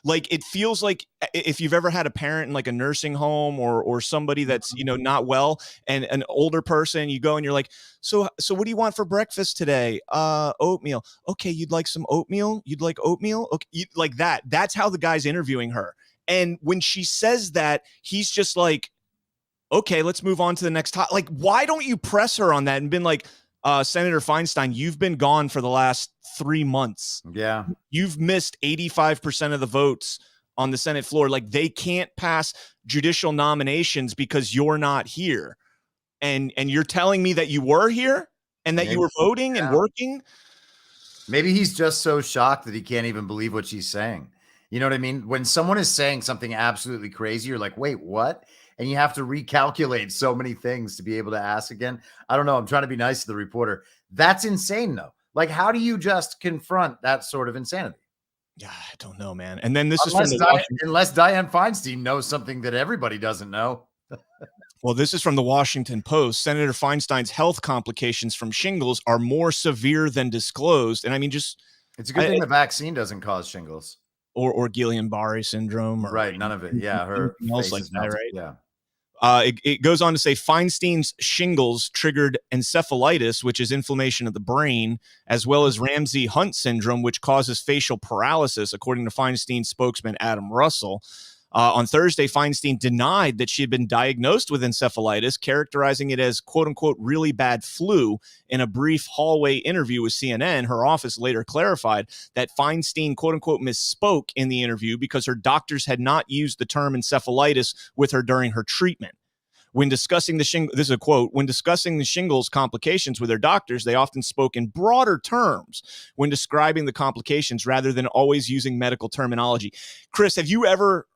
Like, it feels like if you've ever had a parent in like a nursing home or somebody that's, not well, and an older person, you go and you're like, so what do you want for breakfast today? Oatmeal. Okay. You'd like some oatmeal? You'd like oatmeal? Okay. Like that. That's how the guy's interviewing her. And when she says that, he's just like, okay, let's move on to the next topic. Like, why don't you press her on that and been like, Senator Feinstein, you've been gone for the last 3 months.
Yeah.
You've missed 85% of the votes on the Senate floor. Like, they can't pass judicial nominations because you're not here. And you're telling me that you were here and that you were voting and working.
Maybe he's just so shocked that he can't even believe what she's saying. You know what I mean? When someone is saying something absolutely crazy, you're like, wait, what? And you have to recalculate so many things to be able to ask again. I don't know. I'm trying to be nice to the reporter. That's insane, though. Like, how do you just confront that sort of insanity?
Yeah, I don't know, man. And then this
unless Dianne Feinstein knows something that everybody doesn't know.
Well, this is from the Washington Post. Senator Feinstein's health complications from shingles are more severe than disclosed. And I mean,
it's a good thing the vaccine doesn't cause shingles.
Or Guillain-Barré syndrome.
Right, none of it. Yeah, her
else like that, right?
Yeah.
It goes on to say Feinstein's shingles triggered encephalitis, which is inflammation of the brain, as well as Ramsay-Hunt syndrome, which causes facial paralysis, according to Feinstein's spokesman, Adam Russell. On Thursday, Feinstein denied that she had been diagnosed with encephalitis, characterizing it as, quote unquote, really bad flu. In a brief hallway interview with CNN, her office later clarified that Feinstein, quote unquote, misspoke in the interview because her doctors had not used the term encephalitis with her during her treatment. When discussing this is a quote, when discussing the shingles complications with their doctors, they often spoke in broader terms when describing the complications rather than always using medical terminology. Chris, have you ever,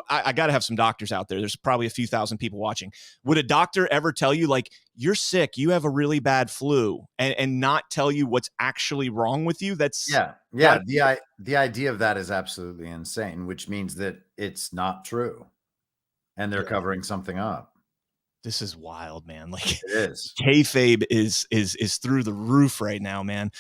I got to have some doctors out there. There's probably a few thousand people watching. Would a doctor ever tell you, like, you're sick, you have a really bad flu, and not tell you what's actually wrong with you? That's
The idea of that is absolutely insane, which means that it's not true. And they're covering something up.
This is wild, man. Like,
it is.
Kayfabe is through the roof right now, man.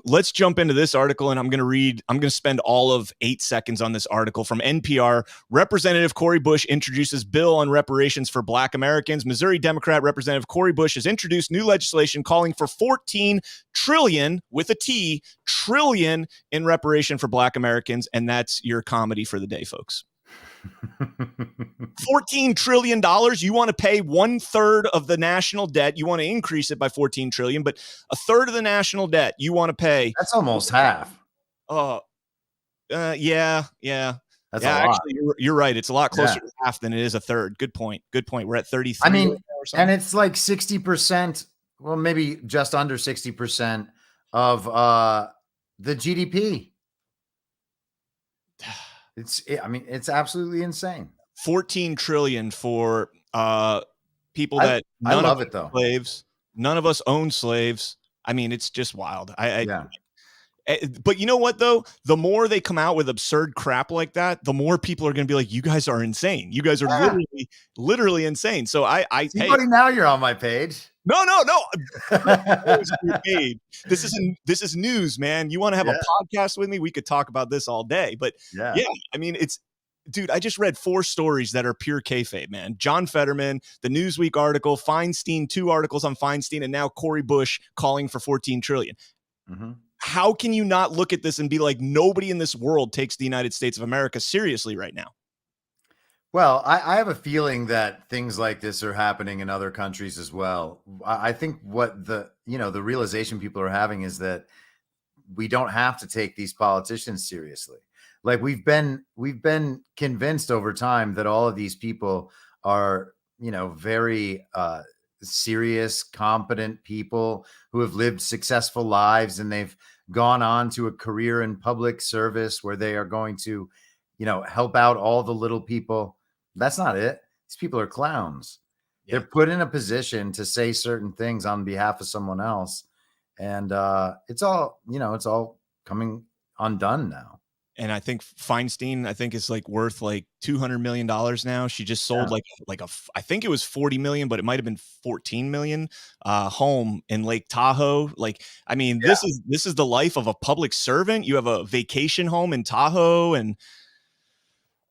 Let's jump into this article, and I'm going to spend all of 8 seconds on this article from NPR. Representative Cori Bush introduces bill on reparations for Black Americans. Missouri Democrat Representative Cori Bush has introduced new legislation calling for $14 trillion with a T trillion in reparation for Black Americans, and that's your comedy for the day, folks. $14 trillion. You want to pay 1/3 of the national debt. You want to increase it by $14 trillion, but 1/3 of the national debt you want to pay.
That's almost half.
Yeah.
That's a lot.
Actually, you're right. It's a lot closer to half than it is 1/3. Good point. We're at 33.
I mean, and it's like 60%. Well, maybe just under 60% of the GDP. It's absolutely insane.
14 trillion for people that
I love it though.
Slaves. None of us own slaves. I mean, it's just wild. But you know what though? The more they come out with absurd crap like that, the more people are going to be like, "You guys are insane. You guys are literally insane." So
buddy, now you're on my page.
No. This is news, man. You want to have a podcast with me? We could talk about this all day. But yeah, I mean, dude, I just read 4 stories that are pure kayfabe, man. John Fetterman, the Newsweek article, Feinstein, 2 articles on Feinstein, and now Cori Bush calling for $14 trillion. Mm-hmm. How can you not look at this and be like, nobody in this world takes the United States of America seriously right now?
Well, I have a feeling that things like this are happening in other countries as well. I think what the realization people are having is that we don't have to take these politicians seriously. Like we've been convinced over time that all of these people are, very serious, competent people who have lived successful lives, and they've gone on to a career in public service where they are going to, help out all the little people. That's not it. These people are clowns. Yeah. They're put in a position to say certain things on behalf of someone else. And it's all coming undone now.
and I think Feinstein, I think is like worth like $200 million now. She just sold I think it was 40 million, but it might've been 14 million, home in Lake Tahoe. Like, I mean, this is the life of a public servant. You have a vacation home in Tahoe, and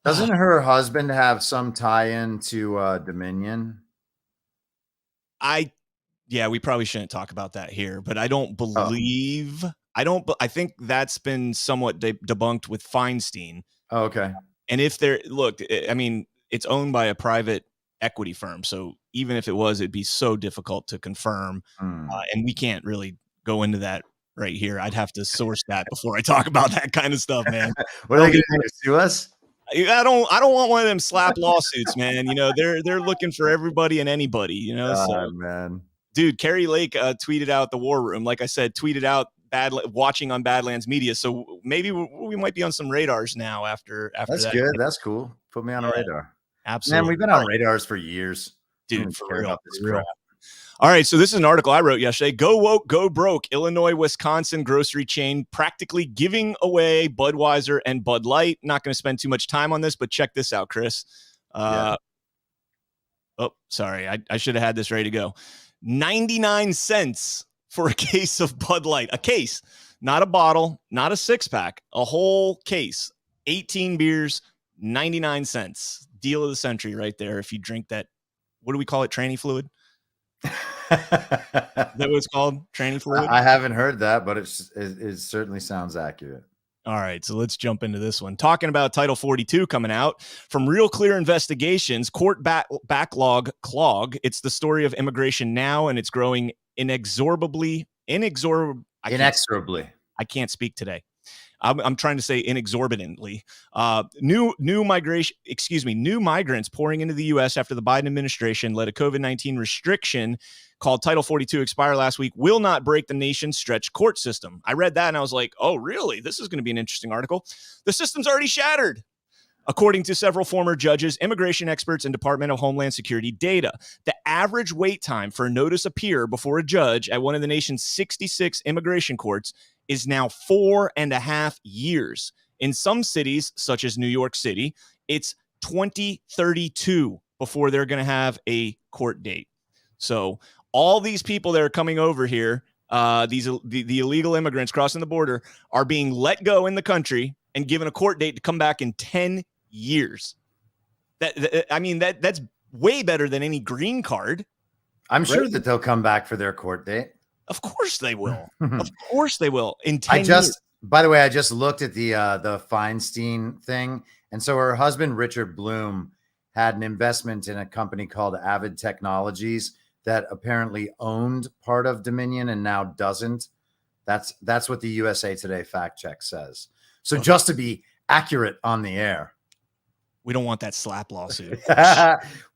doesn't her husband have some tie-in to Dominion?
Yeah, we probably shouldn't talk about that here, but I don't believe, I think that's been somewhat debunked with Feinstein.
Oh, okay.
And if I mean, it's owned by a private equity firm. So even if it was, it'd be so difficult to confirm. And we can't really go into that right here. I'd have to source that before I talk about that kind of stuff, man.
What are they going to do? Sue us?
I don't want one of them slap lawsuits, man. You know, they're looking for everybody and anybody, you know. So,
man.
Dude, Carrie Lake tweeted out the War Room. Like I said, tweeted out watching on Badlands Media. So maybe we might be on some radars now after
That's
that.
good. That's cool. Put me on a radar.
Absolutely.
Man, we've been on radars for years.
Dude, for real.
About this crap.
All right, so this is an article I wrote yesterday. Go woke, go broke. Illinois, Wisconsin grocery chain practically giving away Budweiser and Bud Light. Not going to spend too much time on this, but check this out, Chris. Oh, sorry. I should have had this ready to go. 99 cents for a case of Bud Light. A case, not a bottle, not a six-pack, a whole case. 18 beers, 99 cents. Deal of the century right there if you drink that. What do we call it? Tranny fluid? Is that what it's called? Tranny fluid?
I haven't heard that, but it certainly sounds accurate.
All right, so let's jump into this one. Talking about Title 42 coming out from Real Clear Investigations, court backlog clog. It's the story of immigration now, and it's growing inexorably. I can't speak today. I'm trying to say inexorbitantly. New migrants pouring into the U.S. after the Biden administration let a COVID-19 restriction called Title 42 expire last week will not break the nation's stretched court system. I read that and I was like, oh, really? This is going to be an interesting article. The system's already shattered. According to several former judges, immigration experts, and Department of Homeland Security data, the average wait time for a notice appear before a judge at one of the nation's 66 immigration courts is now 4.5 years. In some cities, such as New York City, it's 2032 before they're going to have a court date. So all these people that are coming over here, the illegal immigrants crossing the border, are being let go in the country and given a court date to come back in 10 years. That's way better than any green card.
I'm sure that they'll come back for their court date.
Of course they will. Of course they will. In 10 years.
By the way, I just looked at the Feinstein thing. And so her husband, Richard Bloom, had an investment in a company called Avid Technologies that apparently owned part of Dominion and now doesn't. That's what the USA Today fact check says. So just to be accurate on the air.
We don't want that slap lawsuit.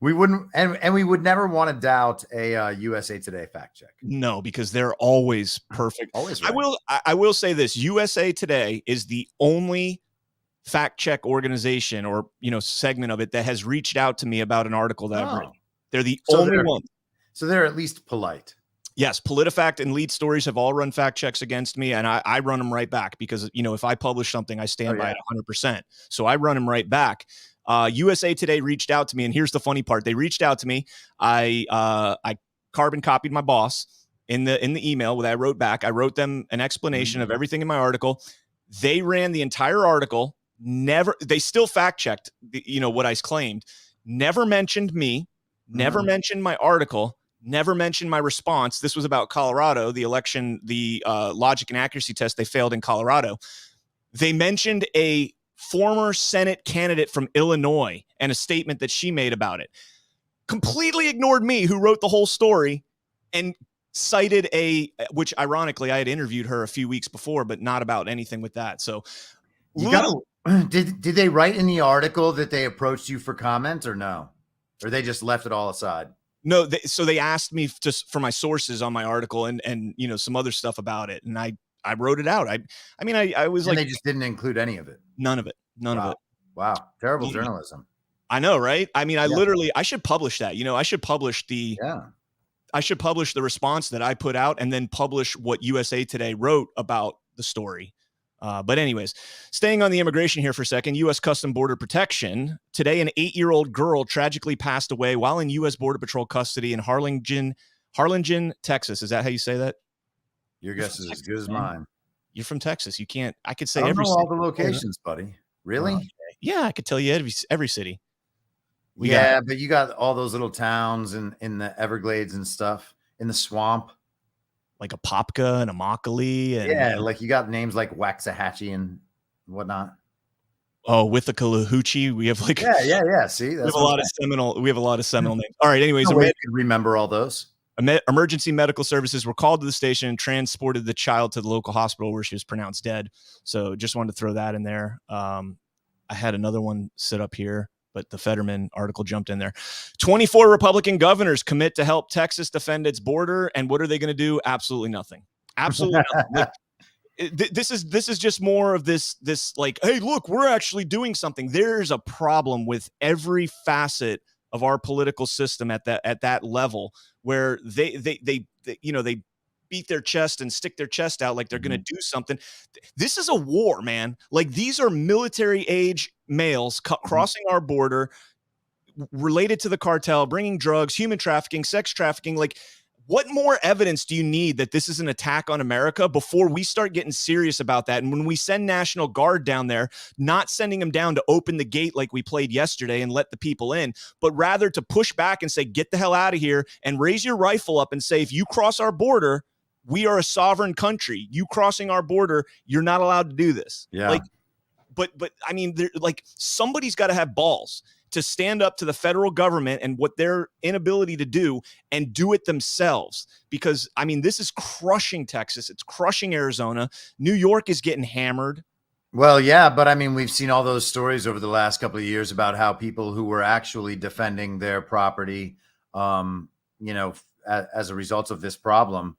We wouldn't, and we would never want to doubt a USA Today fact check.
No, because they're always perfect.
Always right.
I will say this: USA Today is the only fact check organization or segment of it that has reached out to me about an article that I've written. They're the only one.
So they're at least polite.
Yes, PolitiFact and Lead Stories have all run fact checks against me, and I run them right back because if I publish something, I stand by it 100%. So I run them right back. USA Today reached out to me, and here's the funny part: they reached out to me. I carbon copied my boss in the email that I wrote back. I wrote them an explanation of everything in my article. They ran the entire article. They still fact checked what I claimed. Never mentioned me. Never mentioned my article. Never mentioned my response. This was about Colorado, the election, the logic and accuracy test they failed in Colorado. They mentioned a former Senate candidate from Illinois and a statement that she made about it. Completely ignored me, who wrote the whole story, and cited which ironically I had interviewed her a few weeks before, but not about anything with that. So
did they write in the article that they approached you for comment or no? Or they just left it all aside?
No, so they asked me just for my sources on my article and some other stuff about it, and I wrote it out. I was like,
they just didn't include any of it.
None of it. None of it.
Wow, terrible journalism.
I know, right? I should publish that. I should publish I should publish the response that I put out, and then publish what USA Today wrote about the story. But anyways, staying on the immigration here for a second, U.S. Custom Border Protection. Today, an 8-year-old girl tragically passed away while in U.S. Border Patrol custody in Harlingen, Texas. Is that how you say that?
Your guess is as good as mine.
You're from Texas. You can't. I could
I
say
don't
every
know all
city.
the locations, buddy. Really?
Okay. Yeah, I could tell you every city.
But you got all those little towns in the Everglades and stuff in the swamp.
Like Apopka and Immokalee. And,
yeah, like you got names like Waxahachie and whatnot.
Oh, with the Calahoochee, we have like
yeah. See,
we have a lot of Seminole names. All right, anyways,
no way you could remember all those.
Emergency medical services were called to the station and transported the child to the local hospital where she was pronounced dead. So just wanted to throw that in there. I had another one set up here, but the Fetterman article jumped in there. 24 Republican governors commit to help Texas defend its border. And what are they going to do? Absolutely nothing. Absolutely nothing. This is just more of this like, hey, look, we're actually doing something. There's a problem with every facet of our political system at that level where they beat their chest and stick their chest out like they're going to do something. This is a war, man. Like, these are military age males crossing our border related to the cartel, bringing drugs, human trafficking, sex trafficking. Like, what more evidence do you need that this is an attack on America before we start getting serious about that? And when we send National Guard down there, not sending them down to open the gate like we played yesterday and let the people in, but rather to push back and say, get the hell out of here, and raise your rifle up and say, if you cross our border, we are a sovereign country. You crossing our border, you're not allowed to do this.
Yeah.
But I mean, somebody's got to have balls to stand up to the federal government and what their inability to do and do it themselves. Because, I mean, this is crushing Texas. It's crushing Arizona. New York is getting hammered.
Well, yeah, but I mean, we've seen all those stories over the last couple of years about how people who were actually defending their property, as a result of this problem,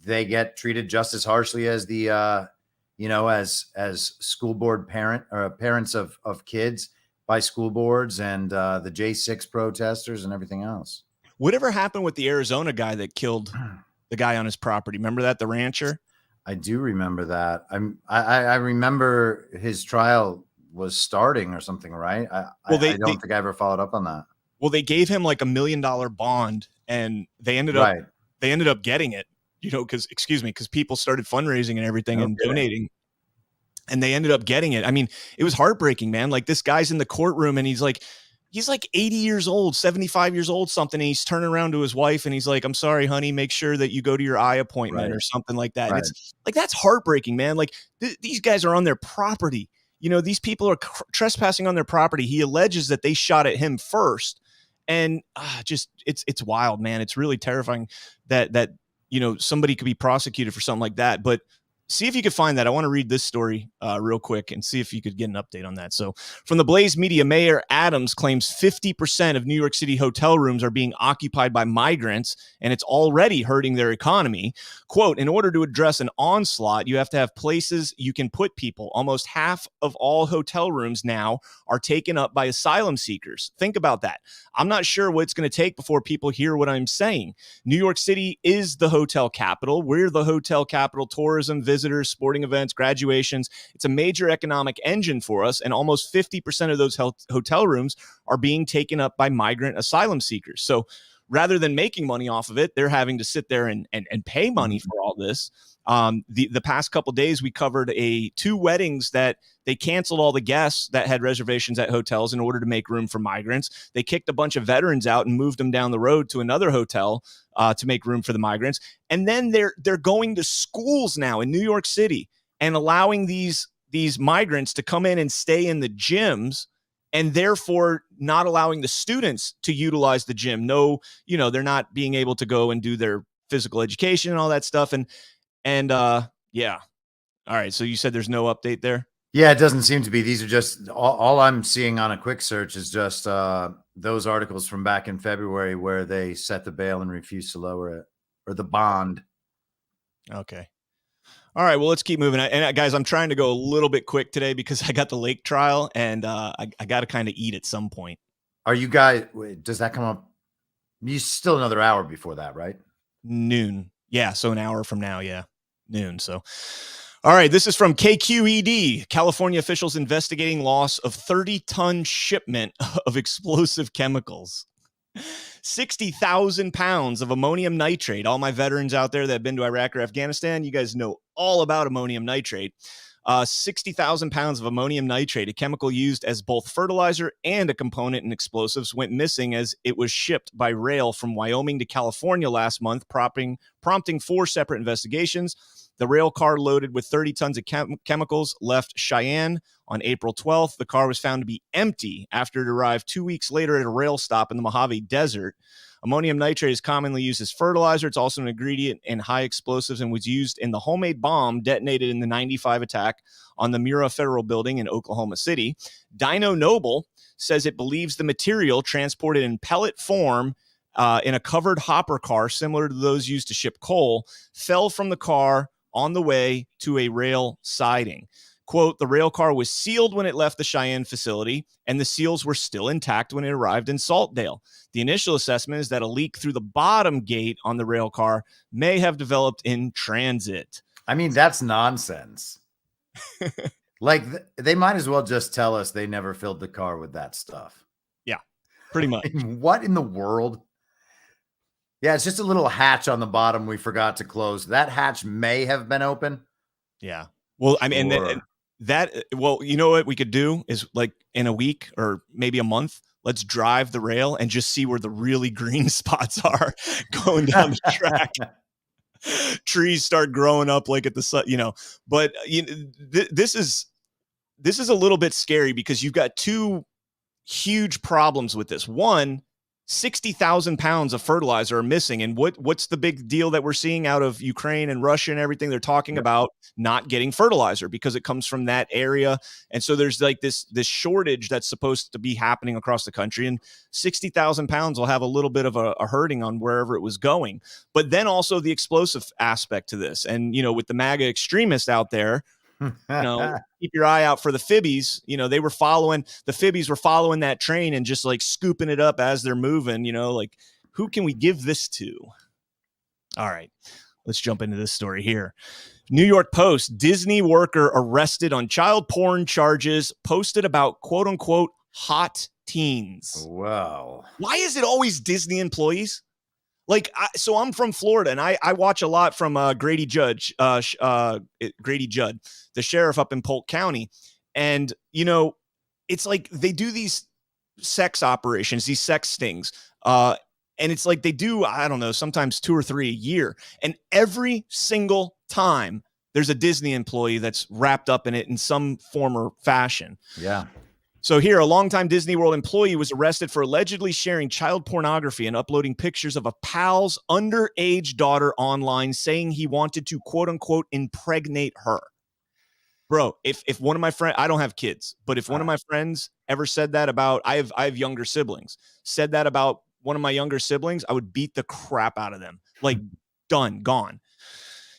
they get treated just as harshly as the, as school board parents of kids by school boards and the J6 protesters and everything else.
Whatever happened with the Arizona guy that killed the guy on his property? Remember that, the rancher?
I do remember that. I remember his trial was starting or something, right? I don't think I ever followed up on that.
Well, they gave him like $1 million bond, and they ended up getting it, because people started fundraising and everything and donating. And they ended up getting it. I mean, it was heartbreaking, man. Like, this guy's in the courtroom and he's like 80 years old, 75 years old, something. And he's turning around to his wife and he's like, I'm sorry, honey, make sure that you go to your eye appointment or something like that. And it's like, that's heartbreaking, man. Like, these guys are on their property. These people are trespassing on their property. He alleges that they shot at him first. And it's wild, man. It's really terrifying that somebody could be prosecuted for something like that. But see if you could find that. I want to read this story real quick and see if you could get an update on that. So, from the Blaze Media, Mayor Adams claims 50% of New York City hotel rooms are being occupied by migrants, and it's already hurting their economy. Quote, in order to address an onslaught, you have to have places you can put people. Almost half of all hotel rooms now are taken up by asylum seekers. Think about that. I'm not sure what it's going to take before people hear what I'm saying. New York City is the hotel capital. We're the hotel capital. Tourism, visitors, sporting events, graduations. It's a major economic engine for us, and almost 50% of those hotel rooms are being taken up by migrant asylum seekers. So rather than making money off of it, they're having to sit there and pay money for all this. The past couple of days, we covered 2 weddings that they canceled all the guests that had reservations at hotels in order to make room for migrants. They kicked a bunch of veterans out and moved them down the road to another hotel to make room for the migrants. And then they're going to schools now in New York City and allowing these migrants to come in and stay in the gyms, and therefore not allowing the students to utilize the gym. No, they're not being able to go and do their physical education and all that stuff. And yeah. All right. So you said there's no update there?
Yeah, it doesn't seem to be. These are just all I'm seeing on a quick search is just those articles from back in February where they set the bail and refused to lower it, or the bond.
Okay. All right. Well, let's keep moving. And guys, I'm trying to go a little bit quick today because I got the lake trial and I got to kind of eat at some point.
Are you guys, does that come up? You still another hour before that, right?
Noon. Yeah. So an hour from now. Yeah. Noon. So, All right, this is from KQED. California officials investigating loss of 30-ton shipment of explosive chemicals. 60,000 pounds of ammonium nitrate. All my veterans out there that have been to Iraq or Afghanistan, you guys know all about ammonium nitrate. 60,000 pounds of ammonium nitrate, a chemical used as both fertilizer and a component in explosives, went missing as it was shipped by rail from Wyoming to California last month, prompting 4 separate investigations. The rail car loaded with 30 tons of chemicals left Cheyenne on April 12th. The car was found to be empty after it arrived 2 weeks later at a rail stop in the Mojave Desert. Ammonium nitrate is commonly used as fertilizer. It's also an ingredient in high explosives and was used in the homemade bomb detonated in the 95 attack on the Murrah Federal Building in Oklahoma City. Dino Noble says it believes the material transported in pellet form in a covered hopper car similar to those used to ship coal fell from the car on the way to a rail siding. Quote, the rail car was sealed when it left the Cheyenne facility, and the seals were still intact when it arrived in Saltdale. The initial assessment is that a leak through the bottom gate on the rail car may have developed in transit.
I mean, that's nonsense. Like, they might as well just tell us they never filled the car with that stuff.
Yeah, pretty much.
What in the world? Yeah, it's just a little hatch on the bottom we forgot to close. That hatch may have been open.
Yeah. Well, I mean, well, you know what we could do is, like, in a week or maybe a month, let's drive the rail and just see where the really green spots are going down the track. Trees start growing up like at the sun, but this is a little bit scary because you've got 2 huge problems with this. One, 60,000 pounds of fertilizer are missing. And what's the big deal that we're seeing out of Ukraine and Russia and everything? They're talking about not getting fertilizer because it comes from that area. And so there's like this shortage that's supposed to be happening across the country. And 60,000 pounds will have a little bit of a hurting on wherever it was going. But then also the explosive aspect to this. And, with the MAGA extremists out there, keep your eye out for the Fibbies. The Fibbies were following that train and just like scooping it up as they're moving, like, who can we give this to? All right, let's jump into this story here. New York Post, Disney worker arrested on child porn charges, posted about quote unquote hot teens.
Wow.
Why is it always Disney employees? Like, so I'm from Florida, and I watch a lot from Grady Judd, the sheriff up in Polk County. And, it's like they do these sex operations, these sex stings. And it's like they do, I don't know, sometimes 2 or 3 a year. And every single time there's a Disney employee that's wrapped up in it in some form or fashion.
Yeah.
So here, a longtime Disney World employee was arrested for allegedly sharing child pornography and uploading pictures of a pal's underage daughter online, saying he wanted to, quote unquote, impregnate her. Bro, if one of my friends, I don't have kids, but if one of my friends ever said that about, I have younger siblings, said that about one of my younger siblings, I would beat the crap out of them. Like, done, gone.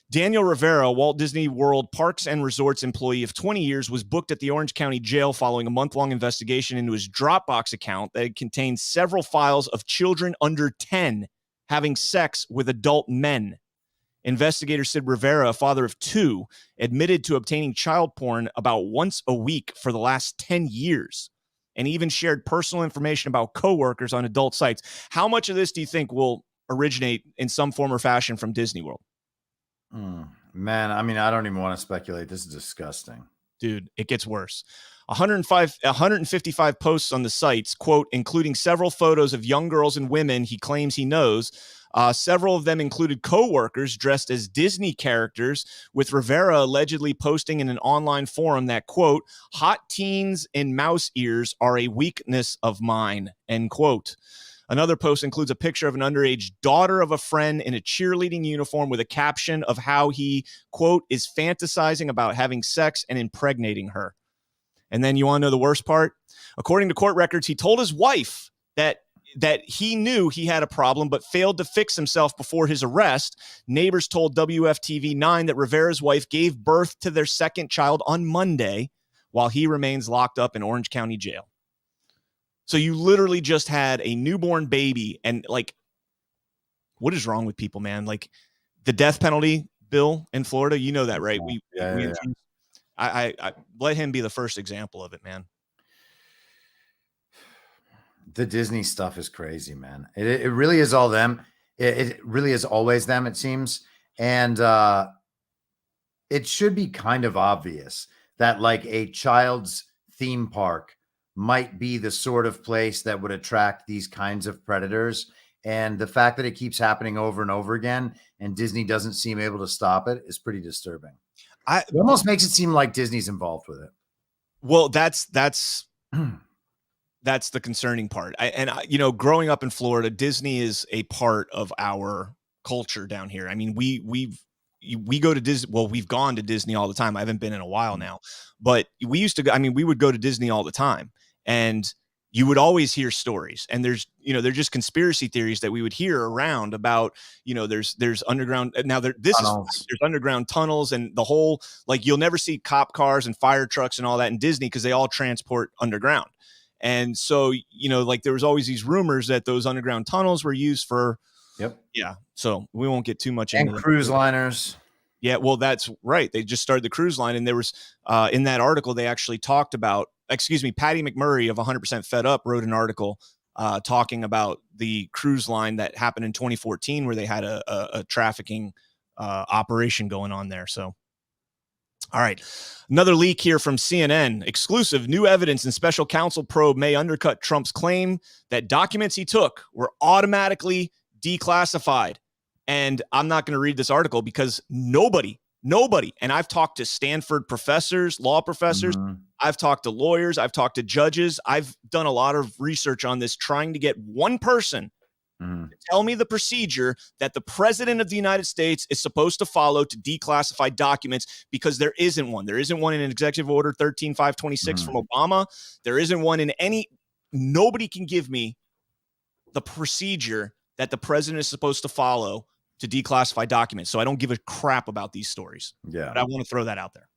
Daniel Rivera, Walt Disney World Parks and Resorts employee of 20 years, was booked at the Orange County Jail following a month-long investigation into his Dropbox account that contained several files of children under 10 having sex with adult men. Investigators said Rivera, a father of 2, admitted to obtaining child porn about once a week for the last 10 years, and even shared personal information about coworkers on adult sites. How much of this do you think will originate in some form or fashion from Disney World?
Man, I mean, I don't even want to speculate. This is disgusting.
Dude, it gets worse. 155 posts on the sites, quote, including several photos of young girls and women he claims he knows. Several of them included co-workers dressed as Disney characters, with Rivera allegedly posting in an online forum that, quote, hot teens in mouse ears are a weakness of mine, end quote. Another post includes a picture of an underage daughter of a friend in a cheerleading uniform with a caption of how he, quote, is fantasizing about having sex and impregnating her. And then you want to know the worst part? According to court records, he told his wife that he knew he had a problem but failed to fix himself before his arrest. Neighbors told WFTV9 that Rivera's wife gave birth to their second child on Monday while he remains locked up in Orange County Jail. So you literally just had a newborn baby, and like, what is wrong with people, man? Like, the death penalty bill in Florida? You know that, right?
Yeah.
I let him be the first example of it, man.
The Disney stuff is crazy, man. It really is all them. It really is always them, it seems. And it should be kind of obvious that like a child's theme park might be the sort of place that would attract these kinds of predators. And the fact that it keeps happening over and over again and Disney doesn't seem able to stop it is pretty disturbing. It almost makes it seem like Disney's involved with it.
Well, that's the concerning part. Growing up in Florida, Disney is a part of our culture down here. I mean, we go to Disney. Well, we've gone to Disney all the time. I haven't been in a while now, but we used to go. I mean, we would go to Disney all the time, and you would always hear stories. And they're just conspiracy theories that we would hear around about. There's underground now. There's underground tunnels and the whole you'll never see cop cars and fire trucks and all that in Disney because they all transport underground. And so there was always these rumors that those underground tunnels were used for.
Yep.
Yeah. So we won't get too much
into cruise liners.
Yeah. Well, that's right. They just started the cruise line. And there was in that article, they actually talked about, Patty McMurray of 100% Fed Up wrote an article talking about the cruise line that happened in 2014 where they had a trafficking operation going on there. So. All right. Another leak here from CNN. Exclusive new evidence in special counsel probe may undercut Trump's claim that documents he took were automatically declassified. And I'm not going to read this article because nobody, and I've talked to Stanford professors, law professors. I've talked to lawyers. I've talked to judges. I've done a lot of research on this, trying to get one person to tell me the procedure that the president of the United States is supposed to follow to declassify documents, because there isn't one. There isn't one in Executive Order 13526 from Obama. There isn't one in any. Nobody can give me the procedure that the president is supposed to follow to declassify documents. So I don't give a crap about these stories.
Yeah.
But I want to throw that out there.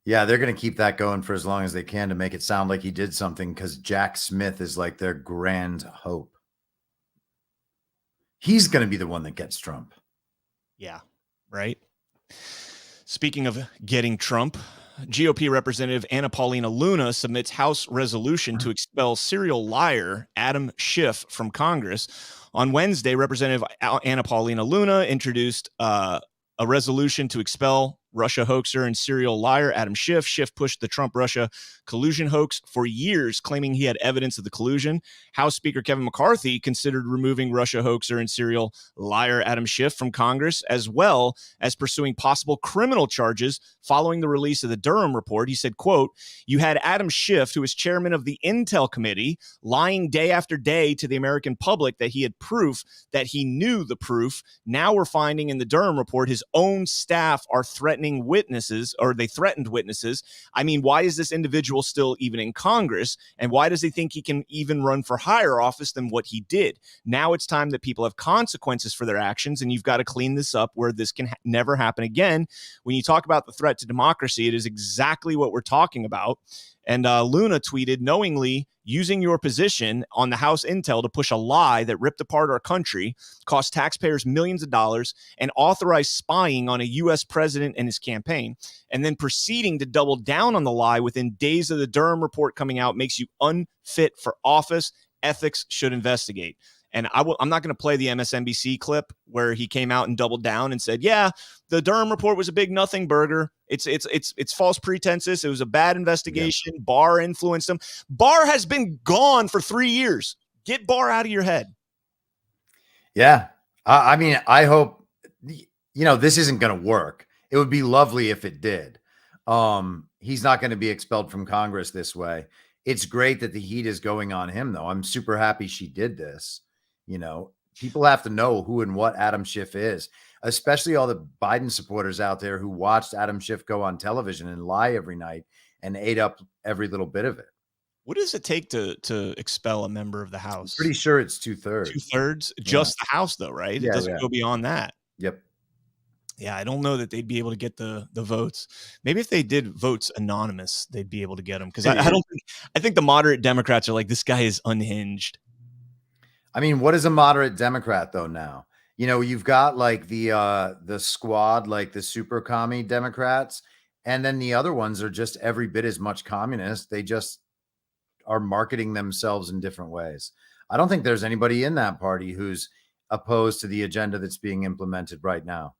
Yeah, they're going to keep that going for as long as they can to make it sound like he did something, because Jack Smith is like their grand hope. He's going to be the one that gets Trump.
Yeah, right. Speaking of getting Trump, GOP Representative Anna Paulina Luna submits House resolution to expel serial liar Adam Schiff from Congress. On Wednesday, Representative Anna Paulina Luna introduced a resolution to expel Russia hoaxer and serial liar Adam Schiff. Schiff pushed the Trump-Russia collusion hoax for years, claiming he had evidence of the collusion. House Speaker Kevin McCarthy considered removing Russia hoaxer and serial liar Adam Schiff from Congress, as well as pursuing possible criminal charges following the release of the Durham report. He said, quote, "You had Adam Schiff, who is chairman of the Intel Committee, lying day after day to the American public that he had proof, that he knew the proof. Now we're finding in the Durham report his own staff are threatening witnesses, or they threatened witnesses. I mean, why is this individual still even in Congress? And why does he think he can even run for higher office than what he did? Now it's time that people have consequences for their actions, and you've got to clean this up where this can never happen again." When you talk about the threat to democracy, it is exactly what we're talking about. And Luna tweeted, "Knowingly using your position on the House Intel to push a lie that ripped apart our country, cost taxpayers millions of dollars, and authorized spying on a U.S. president and his campaign, and then proceeding to double down on the lie within days of the Durham report coming out makes you unfit for office. Ethics should investigate." And I'm not going to play the MSNBC clip where he came out and doubled down and said, "Yeah, the Durham report was a big nothing burger. It's false pretenses. It was a bad investigation. Yeah. Barr influenced him." Barr has been gone for 3 years. Get Barr out of your head.
Yeah. I mean, I hope, this isn't going to work. It would be lovely if it did. He's not going to be expelled from Congress this way. It's great that the heat is going on him, though. I'm super happy she did this. People have to know who and what Adam Schiff is, especially all the Biden supporters out there who watched Adam Schiff go on television and lie every night and ate up every little bit of it.
What does it take to expel a member of the House?
I'm pretty sure it's 2/3.
2/3? Just the House, though, right?
Yeah,
it doesn't go beyond that.
Yep.
Yeah, I don't know that they'd be able to get the votes. Maybe if they did votes anonymous, they'd be able to get them. Because I think the moderate Democrats are like, this guy is unhinged.
I mean, what is a moderate Democrat, though, now? You know, you've got like the squad, like the super commie Democrats, and then the other ones are just every bit as much communist. They just are marketing themselves in different ways. I don't think there's anybody in that party who's opposed to the agenda that's being implemented right now.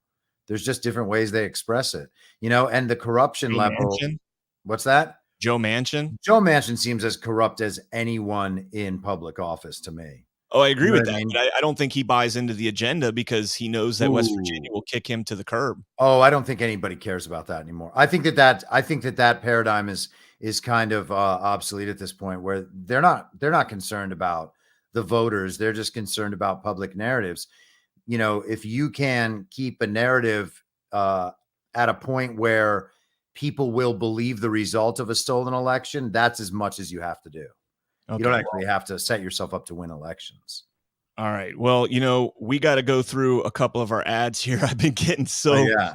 There's just different ways they express it, you know, and the corruption
Joe
level.
Manchin?
What's that?
Joe Manchin?
Joe Manchin seems as corrupt as anyone in public office to me.
Oh, I agree
You know
with
what I
that.
mean?
But I don't think he buys into the agenda because he knows that West Virginia will kick him to the curb.
Oh, I don't think anybody cares about that anymore. I think that paradigm is kind of obsolete at this point, where they're not concerned about the voters. They're just concerned about public narratives. You know, if you can keep a narrative at a point where people will believe the result of a stolen election, that's as much as you have to do.
Okay,
You don't actually have to set yourself up to win elections.
All right. Well, you know, we got to go through a couple of our ads here. I've been getting so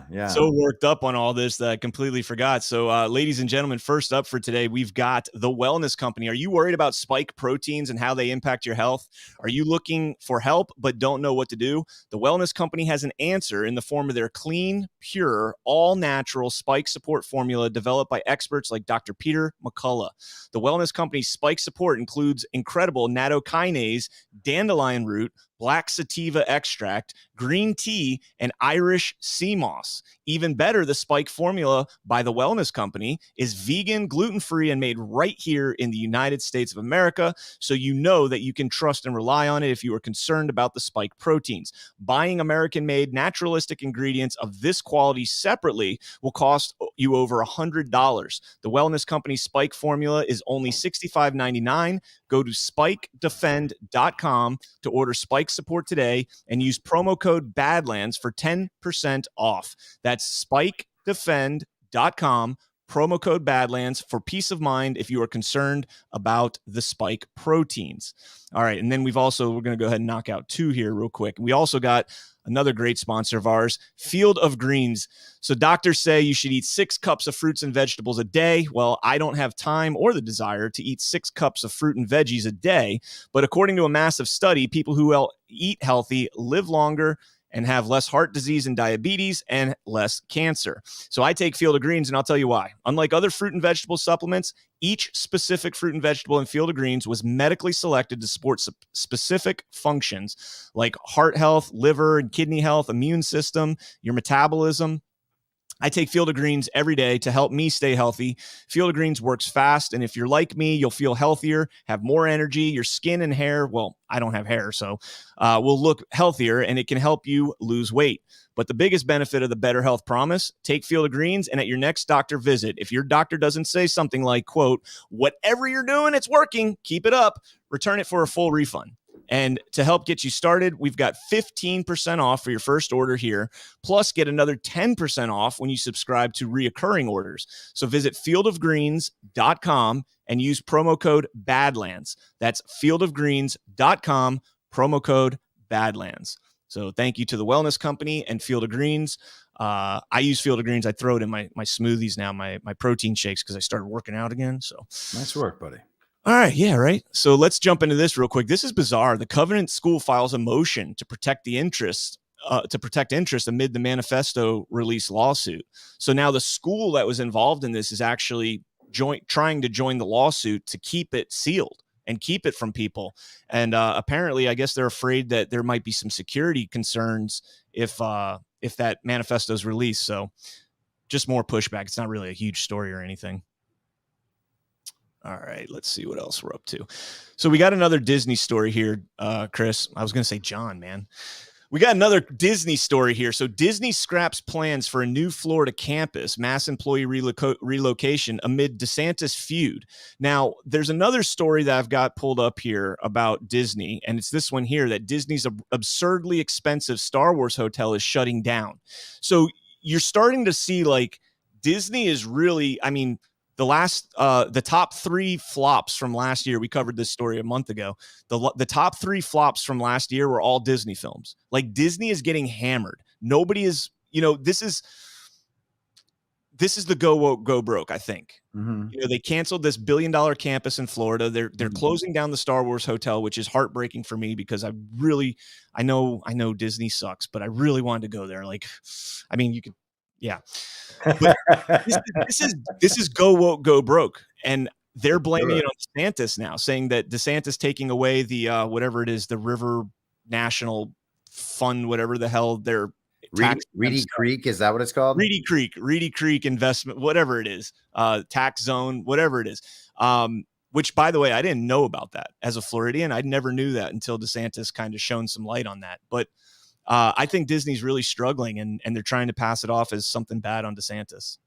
worked up on all this that I completely forgot. So, ladies and gentlemen, first up for today, we've got The Wellness Company. Are you worried about spike proteins and how they impact your health? Are you looking for help but don't know what to do? The Wellness Company has an answer in the form of their clean, pure, all-natural spike support formula developed by experts like Dr. Peter McCullough. The Wellness Company's spike support includes incredible nattokinase, dandelion root, black sativa extract, green tea, and Irish sea moss. Even better, the spike formula by the Wellness Company is vegan, gluten-free, and made right here in the United States of America, so you know that you can trust and rely on it if you are concerned about the spike proteins. Buying American-made naturalistic ingredients of this quality separately will cost you over $100. The Wellness Company spike formula is only $65.99. Go to spikedefend.com to order spike support today and use promo code Badlands for 10% off. That's spikedefend.com, promo code Badlands for peace of mind if you are concerned about the spike proteins. All right, and then we're going to go ahead and knock out two here real quick. We also got another great sponsor of ours, Field of Greens. So doctors say you should eat 6 cups of fruits and vegetables a day. Well, I don't have time or the desire to eat 6 cups of fruit and veggies a day. But according to a massive study, people who eat healthy live longer and have less heart disease and diabetes and less cancer. So I take Field of Greens, and I'll tell you why. Unlike other fruit and vegetable supplements, each specific fruit and vegetable in Field of Greens was medically selected to support specific functions like heart health, liver and kidney health, immune system, your metabolism. I take Field of Greens every day to help me stay healthy. Field of Greens works fast, and if you're like me, you'll feel healthier, have more energy. Your skin and hair, well, I don't have hair, so will look healthier, and it can help you lose weight. But the biggest benefit of the Better Health Promise, take Field of Greens, and at your next doctor visit, if your doctor doesn't say something like, quote, whatever you're doing, it's working, keep it up, return it for a full refund. And to help get you started, we've got 15% off for your first order here, plus get another 10% off when you subscribe to reoccurring orders. So visit fieldofgreens.com and use promo code Badlands. That's fieldofgreens.com, promo code Badlands. So thank you to the Wellness Company and Field of Greens. I use Field of Greens. I throw it in my smoothies now, my protein shakes, because I started working out again. So
nice work, buddy.
All right. Yeah. Right. So let's jump into this real quick. This is bizarre. The Covenant School files a motion to protect the interest amid the manifesto release lawsuit. So now the school that was involved in this is actually trying to join the lawsuit to keep it sealed and keep it from people. And apparently, I guess they're afraid that there might be some security concerns if that manifesto is released. So just more pushback. It's not really a huge story or anything. All right, let's see what else we're up to. So we got another Disney story here, Chris. I was going to say John, man. We got another Disney story here. So Disney scraps plans for a new Florida campus, mass employee relocation amid DeSantis feud. Now, there's another story that I've got pulled up here about Disney, and it's this one here, that Disney's absurdly expensive Star Wars hotel is shutting down. So you're starting to see, like, Disney is really, I mean, the top 3 flops from last year, we covered this story a month ago. The top 3 flops from last year were all Disney films. Like, Disney is getting hammered. Nobody is, this this is the go woke, go broke, I think.
Mm-hmm.
You know, they canceled this $1 billion campus in Florida. They're closing down the Star Wars hotel, which is heartbreaking for me because I know Disney sucks, but I really wanted to go there. Like, I mean, you could, yeah. But this is go woke, go broke, and they're blaming it on DeSantis now, saying that DeSantis taking away the whatever it is, the River National Fund, whatever the hell their
Reedy Creek, is that what it's called?
Reedy Creek investment, whatever it is, tax zone, whatever it is. Which, by the way, I didn't know about that as a Floridian. I never knew that until DeSantis kind of shone some light on that. But I think Disney's really struggling, and they're trying to pass it off as something bad on DeSantis.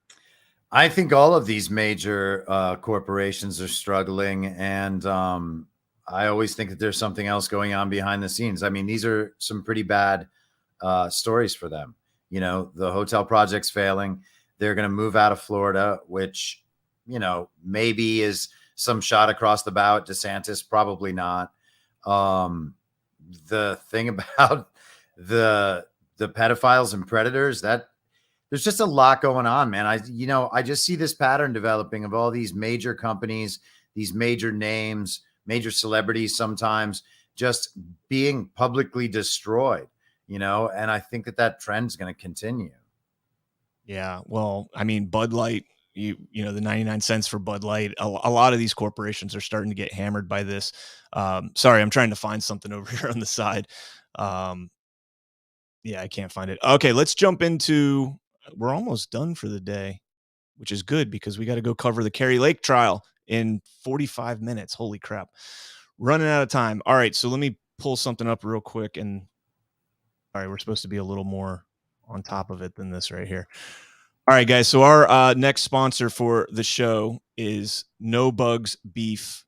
I think all of these major corporations are struggling, and I always think that there's something else going on behind the scenes. I mean, these are some pretty bad stories for them. You know, the hotel project's failing. They're going to move out of Florida, which, you know, maybe is some shot across the bow at DeSantis. Probably not. The thing about the pedophiles and predators, that there's just a lot going on, man. I just see this pattern developing of all these major companies, these major names, major celebrities, sometimes just being publicly destroyed, you know, and I think that trend's going to continue.
Yeah. Well, I mean, Bud Light, you know, the 99 cents for Bud Light, a lot of these corporations are starting to get hammered by this. Sorry, I'm trying to find something over here on the side. Yeah, I can't find it. Okay, let's jump into, we're almost done for the day, which is good because we got to go cover the Kerry Lake trial in 45 minutes. Holy crap. Running out of time. All right, so let me pull something up real quick. And all right, we're supposed to be a little more on top of it than this right here. All right, guys. So our next sponsor for the show is No Bugs Beef.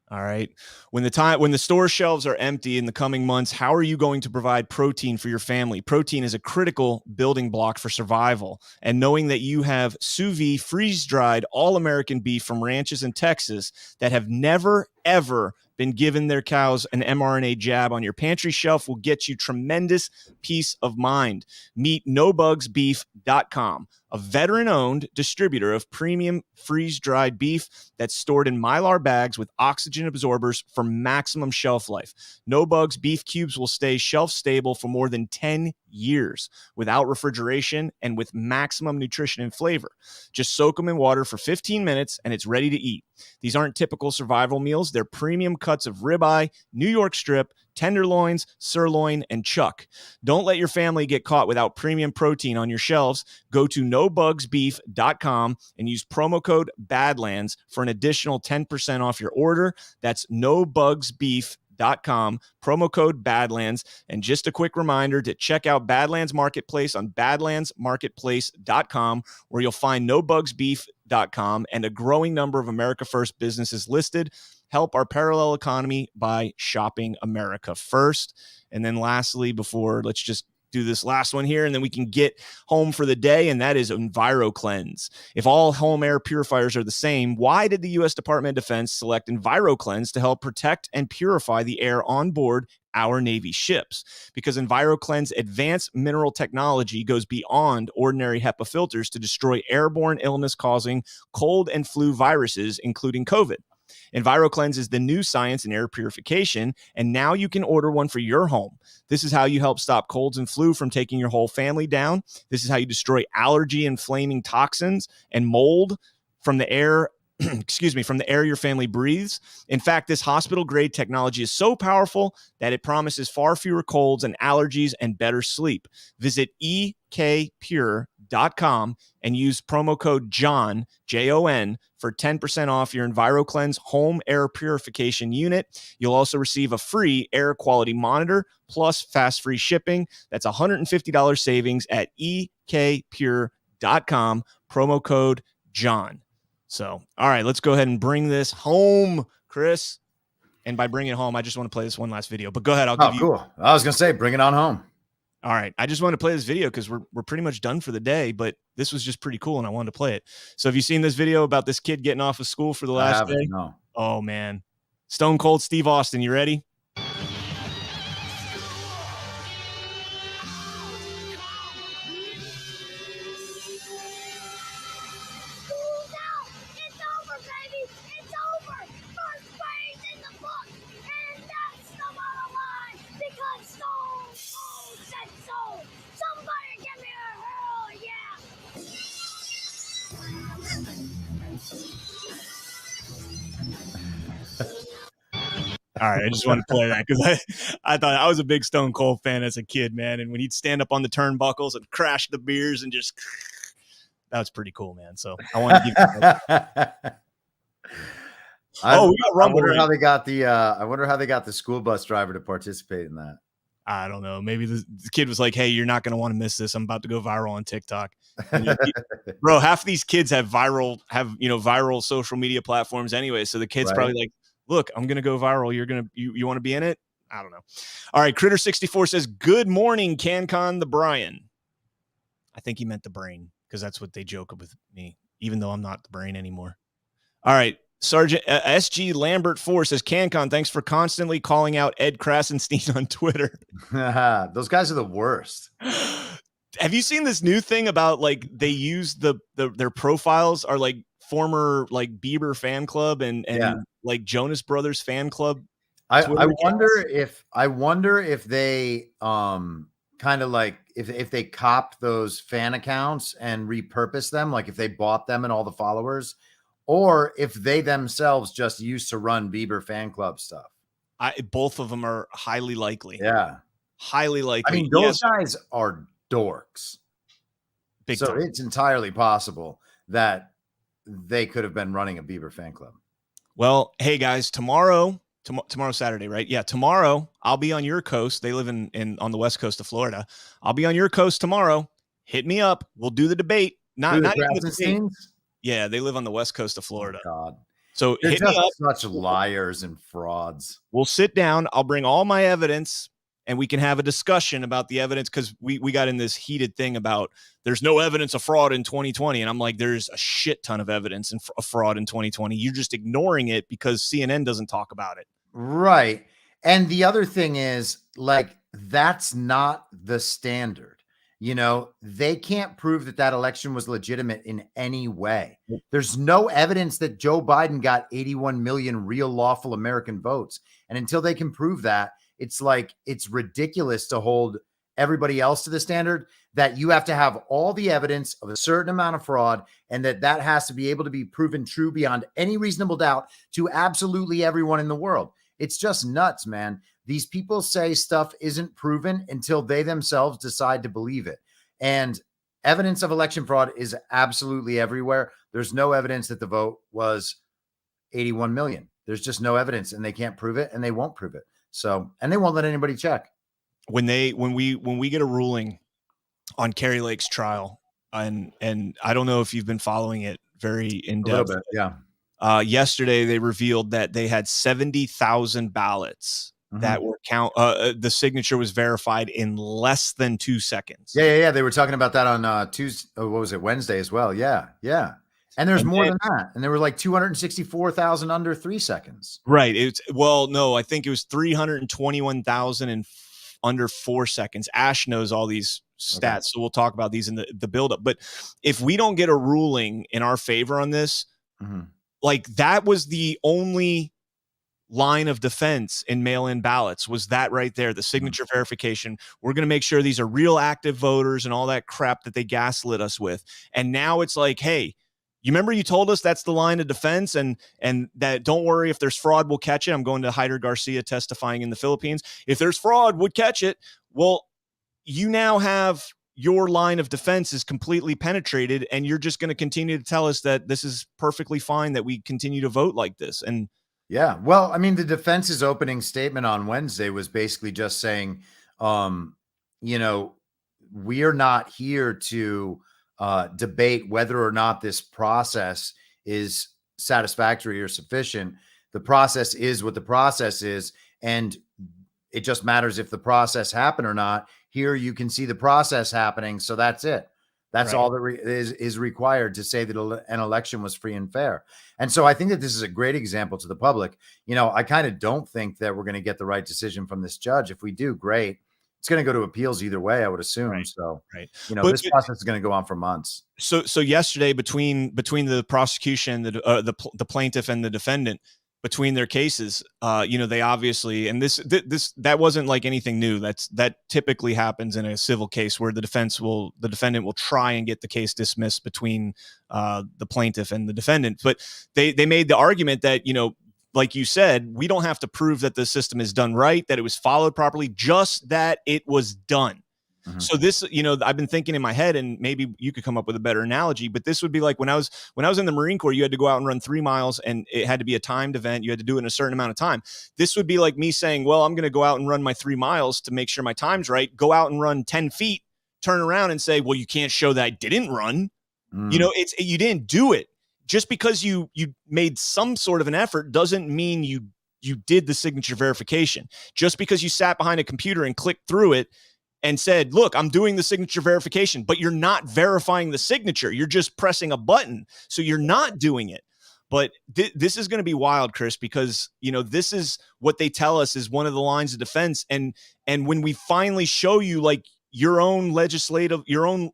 All right. When the store shelves are empty in the coming months, how are you going to provide protein for your family? Protein is a critical building block for survival. And knowing that you have sous vide, freeze-dried, all-American beef from ranches in Texas that have never, ever been given their cows an mRNA jab on your pantry shelf will get you tremendous peace of mind. Meet NoBugsBeef.com, a veteran-owned distributor of premium freeze-dried beef that's stored in Mylar bags with oxygen absorbers for maximum shelf life. No Bugs beef cubes will stay shelf-stable for more than 10 years without refrigeration and with maximum nutrition and flavor. Just soak them in water for 15 minutes and it's ready to eat. These aren't typical survival meals. They're premium cuts of ribeye, New York strip, tenderloins, sirloin, and chuck. Don't let your family get caught without premium protein on your shelves. Go to nobugsbeef.com and use promo code BADLANDS for an additional 10% off your order. That's nobugsbeef.com, promo code Badlands. And just a quick reminder to check out Badlands Marketplace on badlandsmarketplace.com, where you'll find nobugsbeef.com and a growing number of America First businesses listed. Help our parallel economy by shopping America first. And then lastly, let's just do this last one here, and then we can get home for the day, and that is EnviroCleanse. If all home air purifiers are the same, why did the U.S. Department of Defense select EnviroCleanse to help protect and purify the air on board our Navy ships? Because EnviroCleanse advanced mineral technology goes beyond ordinary HEPA filters to destroy airborne illness-causing cold and flu viruses, including COVID. EnviroCleanse is the new science in air purification, and now you can order one for your home. This is how you help stop colds and flu from taking your whole family down. This is how you destroy allergy-inflaming toxins and mold from the air from the air your family breathes. In fact, this hospital-grade technology is so powerful that it promises far fewer colds and allergies and better sleep. Visit ekpure.com and use promo code JOHN, J-O-N, for 10% off your EnviroCleanse home air purification unit. You'll also receive a free air quality monitor plus fast free shipping. That's $150 savings at ekpure.com, promo code JOHN. So, all right, let's go ahead and bring this home, Chris. And by bringing it home, I just want to play this one last video. But go ahead. I'll give you.
Cool. I was going to say, bring it on home.
All right. I just want to play this video because we're pretty much done for the day. But this was just pretty cool, and I wanted to play it. So have you seen this video about this kid getting off of school for the last day?
No.
Oh, man. Stone Cold Steve Austin, you ready? All right, I just wanted to play that because I thought I was a big Stone Cold fan as a kid, man. And when he'd stand up on the turnbuckles and crash the beers and just that was pretty cool, man. So I wanted to give you that. Oh, we got Rumble.
I wonder how they got the school bus driver to participate in that.
I don't know. Maybe the kid was like, "Hey, you're not going to want to miss this. I'm about to go viral on TikTok." And bro, half of these kids have viral social media platforms anyway. So the kid's probably like, "Look, I'm going to go viral. You want to be in it?" I don't know. All right, Critter64 says, "Good morning, CanCon the Brian." I think he meant the brain because that's what they joke with me, even though I'm not the brain anymore. All right. Sergeant SG Lambert 4 says, CanCon, thanks for constantly calling out Ed Krasenstein on Twitter.
Those guys are the worst.
Have you seen this new thing about like they use their profiles are like former like Bieber fan club and like Jonas Brothers fan club?
I wonder if they kind of like if they copped those fan accounts and repurposed them, like if they bought them and all the followers. Or if they themselves just used to run Bieber fan club stuff.
Both of them are highly likely.
Yeah.
Highly likely.
I mean, those guys are dorks. Big time. It's entirely possible that they could have been running a Bieber fan club.
Well, hey guys, tomorrow Saturday, right? Yeah, tomorrow I'll be on your coast. They live on the west coast of Florida. I'll be on your coast tomorrow. Hit me up. We'll do the debate. Not even the debate. Yeah, they live on the west coast of Florida.
Oh, God.
So
they're
hit me up.
Such liars and frauds.
We'll sit down. I'll bring all my evidence and we can have a discussion about the evidence because we got in this heated thing about there's no evidence of fraud in 2020. And I'm like, there's a shit ton of evidence of fraud in 2020. You're just ignoring it because CNN doesn't talk about it.
Right. And the other thing is like, that's not the standard. You know, they can't prove that election was legitimate in any way. There's no evidence that Joe Biden got 81 million real lawful American votes. And until they can prove that, it's like, it's ridiculous to hold everybody else to the standard that you have to have all the evidence of a certain amount of fraud and that has to be able to be proven true beyond any reasonable doubt to absolutely everyone in the world. It's just nuts, man. These people say stuff isn't proven until they themselves decide to believe it. And evidence of election fraud is absolutely everywhere. There's no evidence that the vote was 81 million. There's just no evidence and they can't prove it and they won't prove it. So, and they won't let anybody check.
When we get a ruling on Kari Lake's trial, and I don't know if you've been following it very in depth.
A little bit, yeah.
Yesterday they revealed that they had 70,000 ballots that were the signature was verified in less than 2 seconds.
Yeah. They were talking about that on Tuesday. What was it? Wednesday as well. Yeah. And there's more than that. And there were like 264,000 under 3 seconds.
Right. No, I think it was 321,000 in under 4 seconds. Ash knows all these stats. So we'll talk about these in the buildup. But if we don't get a ruling in our favor on this, like that was the only line of defense in mail-in ballots was that right there, the signature verification. We're going to make sure these are real active voters and all that crap that they gaslit us with. And now it's like, hey, you remember you told us that's the line of defense and that don't worry if there's fraud, we'll catch it. I'm going to Hyder Garcia testifying in the Philippines. If there's fraud, we'd catch it. Well, you now have your line of defense is completely penetrated and you're just going to continue to tell us that this is perfectly fine that we continue to vote like this. And
yeah, well, I mean, the defense's opening statement on Wednesday was basically just saying, we are not here to debate whether or not this process is satisfactory or sufficient. The process is what the process is, and it just matters if the process happened or not. Here you can see the process happening, so that's it. That's all that is required to say that an election was free and fair. And so I think that this is a great example to the public. I kind of don't think that we're going to get the right decision from this judge. If we do, great. It's going to go to appeals either way, I would assume. So, this process is going to go on for months.
So yesterday, between the prosecution, the plaintiff, and the defendant, between their cases, they obviously, and that wasn't like anything new. That typically happens in a civil case where the defendant will try and get the case dismissed between the plaintiff and the defendant. But they made the argument that like you said, we don't have to prove that the system is done right, that it was followed properly, just that it was done. So this, I've been thinking in my head, and maybe you could come up with a better analogy, but this would be like when I was in the Marine Corps, you had to go out and run 3 miles, and it had to be a timed event. You had to do it in a certain amount of time. This would be like me saying, well, I'm going to go out and run my 3 miles to make sure my time's right. Go out and run 10 feet, turn around and say, well, you can't show that I didn't run. You didn't do it. Just because you made some sort of an effort doesn't mean you did the signature verification. Just because you sat behind a computer and clicked through it and said, look, I'm doing the signature verification, but you're not verifying the signature. You're just pressing a button. So you're not doing it. But this is going to be wild, Chris, because, this is what they tell us is one of the lines of defense. And when we finally show you like your own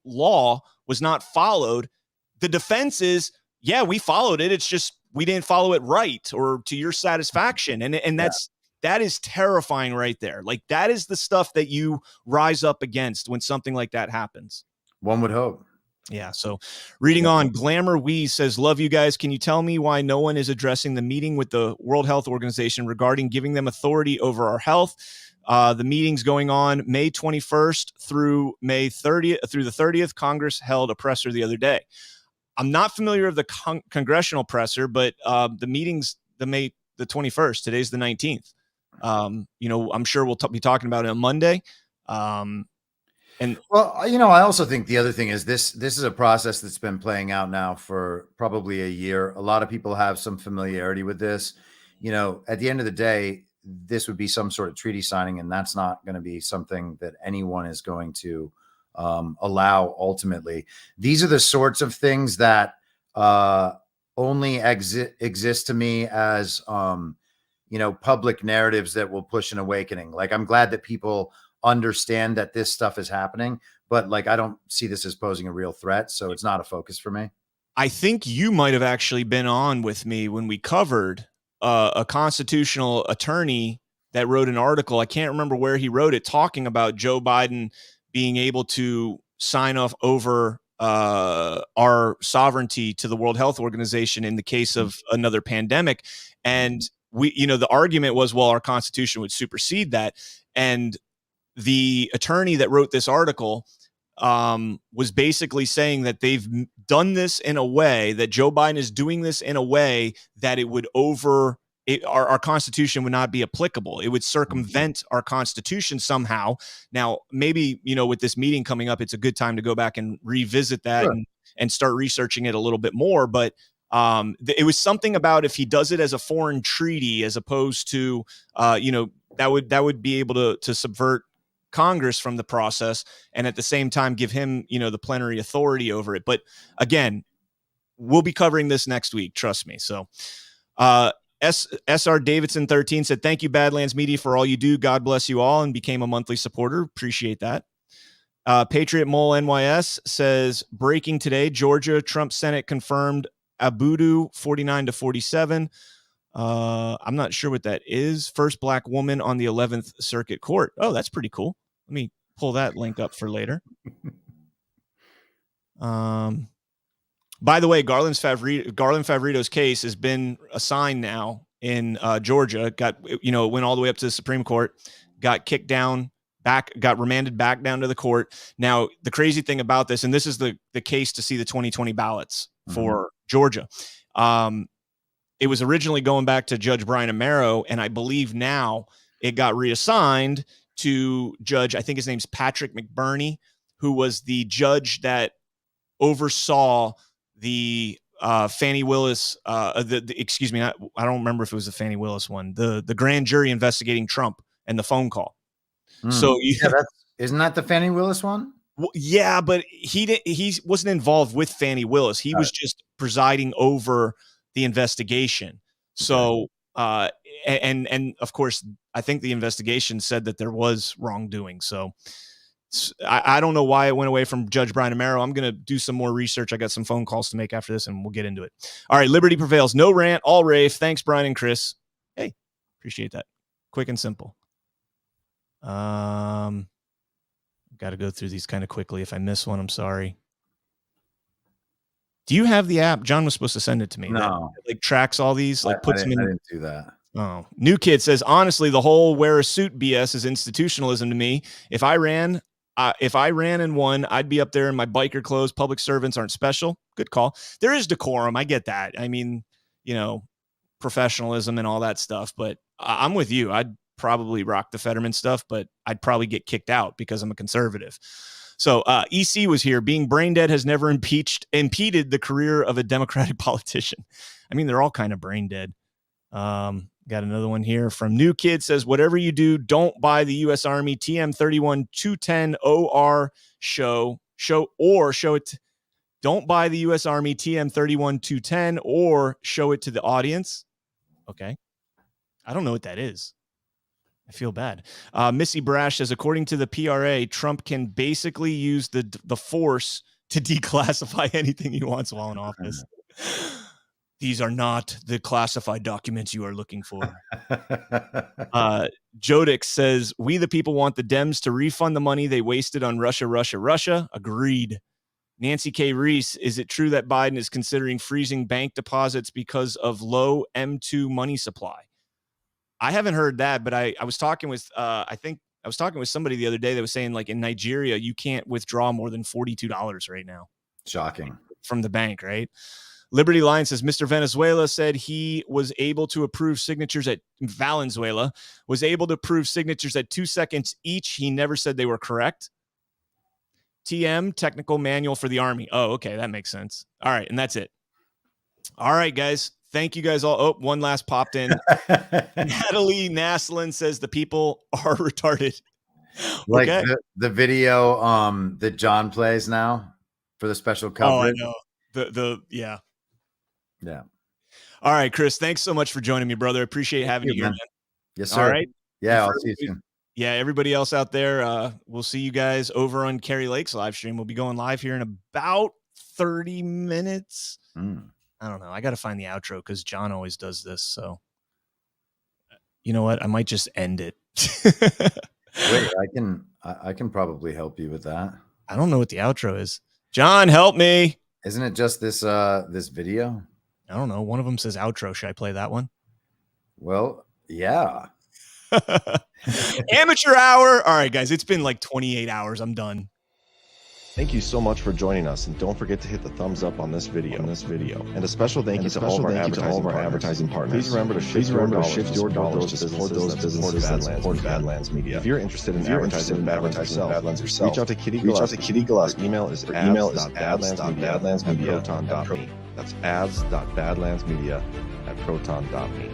law was not followed, the defense is, yeah, we followed it. It's just, we didn't follow it right or to your satisfaction. And that is terrifying right there. Like that is the stuff that you rise up against when something like that happens.
One would hope.
Yeah. So reading on, Glamour Wee says, love you guys. Can you tell me why no one is addressing the meeting with the World Health Organization regarding giving them authority over our health? The meeting's going on May 21st through May 30th through the 30th. Congress held a presser the other day. I'm not familiar with the congressional presser, but the meeting's the 21st. Today's the 19th. I'm sure we'll be talking about it on Monday. I
also think the other thing is this is a process that's been playing out now for probably a year. A lot of people have some familiarity with this. At the end of the day, this would be some sort of treaty signing, and that's not going to be something that anyone is going to allow ultimately. These are the sorts of things that only exist to me as public narratives that will push an awakening. Like, I'm glad that people understand that this stuff is happening, but like, I don't see this as posing a real threat. So it's not a focus for me.
I think you might have actually been on with me when we covered a constitutional attorney that wrote an article. I can't remember where he wrote it, talking about Joe Biden being able to sign off over our sovereignty to the World Health Organization in the case of another pandemic. And the argument was, well, our Constitution would supersede that. And the attorney that wrote this article was basically saying that they've done this in a way, that Joe Biden is doing this in a way that it would our Constitution would not be applicable. It would circumvent our Constitution somehow. Now, maybe, with this meeting coming up, it's a good time to go back and revisit that and start researching it a little bit more. But it was something about if he does it as a foreign treaty, as opposed to, that would be able to subvert Congress from the process, and at the same time give him, the plenary authority over it. But again, we'll be covering this next week. Trust me. So, SR Davidson 13 said, thank you, Badlands Media, for all you do. God bless you all, and became a monthly supporter. Appreciate that. Patriot Mole NYS says, breaking today, Georgia, Trump Senate confirmed Abudu 49-47. I'm not sure what that is. First black woman on the 11th Circuit Court. Oh, that's pretty cool. Let me pull that link up for later. By the way, Garland Favorito's case has been assigned now in Georgia. It went all the way up to the Supreme Court, got kicked down, got remanded back down to the court. Now, the crazy thing about this, and this is the case to see the 2020 ballots for Georgia. It was originally going back to Judge Brian Amaro, and I believe now it got reassigned to Judge, I think his name's Patrick McBurney, who was the judge that oversaw the Fannie Willis, excuse me, I don't remember if it was the Fannie Willis one, the grand jury investigating Trump and the phone call. So
isn't that the Fannie Willis one?
Well, yeah, but he wasn't involved with Fannie Willis. He was just presiding over the investigation. So, and of course, I think the investigation said that there was wrongdoing. So I don't know why it went away from Judge Brian Amaro. I'm going to do some more research. I got some phone calls to make after this, and we'll get into it. All right. Liberty prevails. No rant, all rave. Thanks, Brian and Chris. Hey, appreciate that. Quick and simple. Got to go through these kind of quickly. If I miss one, I'm sorry. Do you have the app? John was supposed to send it to me.
No.
That, like tracks all these, like puts them in.
I didn't do that.
Oh, New Kid says, honestly, the whole wear a suit BS is institutionalism to me. If I ran and won, I'd be up there in my biker clothes. Public servants aren't special. Good call. There is decorum. I get that. I mean, you know, professionalism and all that stuff, but I'm with you. I'd probably rock the Fetterman stuff, but I'd probably get kicked out because I'm a conservative. So EC was here. Being brain dead has never impeded the career of a Democratic politician. I mean, they're all kind of brain dead. Got another one here from New Kid says, whatever you do, don't buy the U.S. Army TM31 210 OR show it. Don't buy the U.S. Army TM31 210 or show it to the audience. Okay. I don't know what that is. I feel bad. Missy Brash says, according to the PRA, Trump can basically use the force to declassify anything he wants while in office. These are not the classified documents you are looking for. Jodix says, we the people want the Dems to refund the money they wasted on Russia. Agreed. Nancy K. Reese, is it true that Biden is considering freezing bank deposits because of low M2 money supply? I haven't heard that, but I was talking with, I was talking with somebody the other day that was saying, like, in Nigeria, you can't withdraw more than $42 right now.
Shocking.
From the bank, right? Liberty Line says, Mr. Venezuela said he was able to approve signatures at Valenzuela, was able to approve signatures at 2 seconds each. He never said they were correct. TM, technical manual for the Army. Oh, okay. That makes sense. All right. And that's it. All right, guys. Thank you guys all. Oh, one last popped in. Natalie Naslin says the people are retarded.
Like
okay.
the video that John plays now for the special coverage.
Oh, I know. Yeah.
Yeah.
All right, Chris. Thanks so much for joining me, brother. Appreciate having you here, man.
Yes, sir.
All right.
Yeah, I'll see you soon.
Yeah, everybody else out there, we'll see you guys over on Kerry Lake's live stream. We'll be going live here in about 30 minutes. I don't know. I got to find the outro because John always does this. So, you know what? I might just end it.
Wait, I can probably help you with that.
I don't know what the outro is. John, help me.
Isn't it just this this video?
I don't know. One of them says outro. Should I play that one?
Well, yeah.
Amateur hour. All right, guys. It's been like 28 hours. I'm done.
Thank you so much for joining us, and don't forget to hit the thumbs up on this video. And a special thank you to all of our advertising partners. Please remember to shift your dollars to support those businesses that support Badlands Media. If you're interested in advertising Badlands yourself, reach out to Kitty Gillespie. Our email is ads.badlandsmedia@proton.me. That's ads.badlandsmedia@proton.me.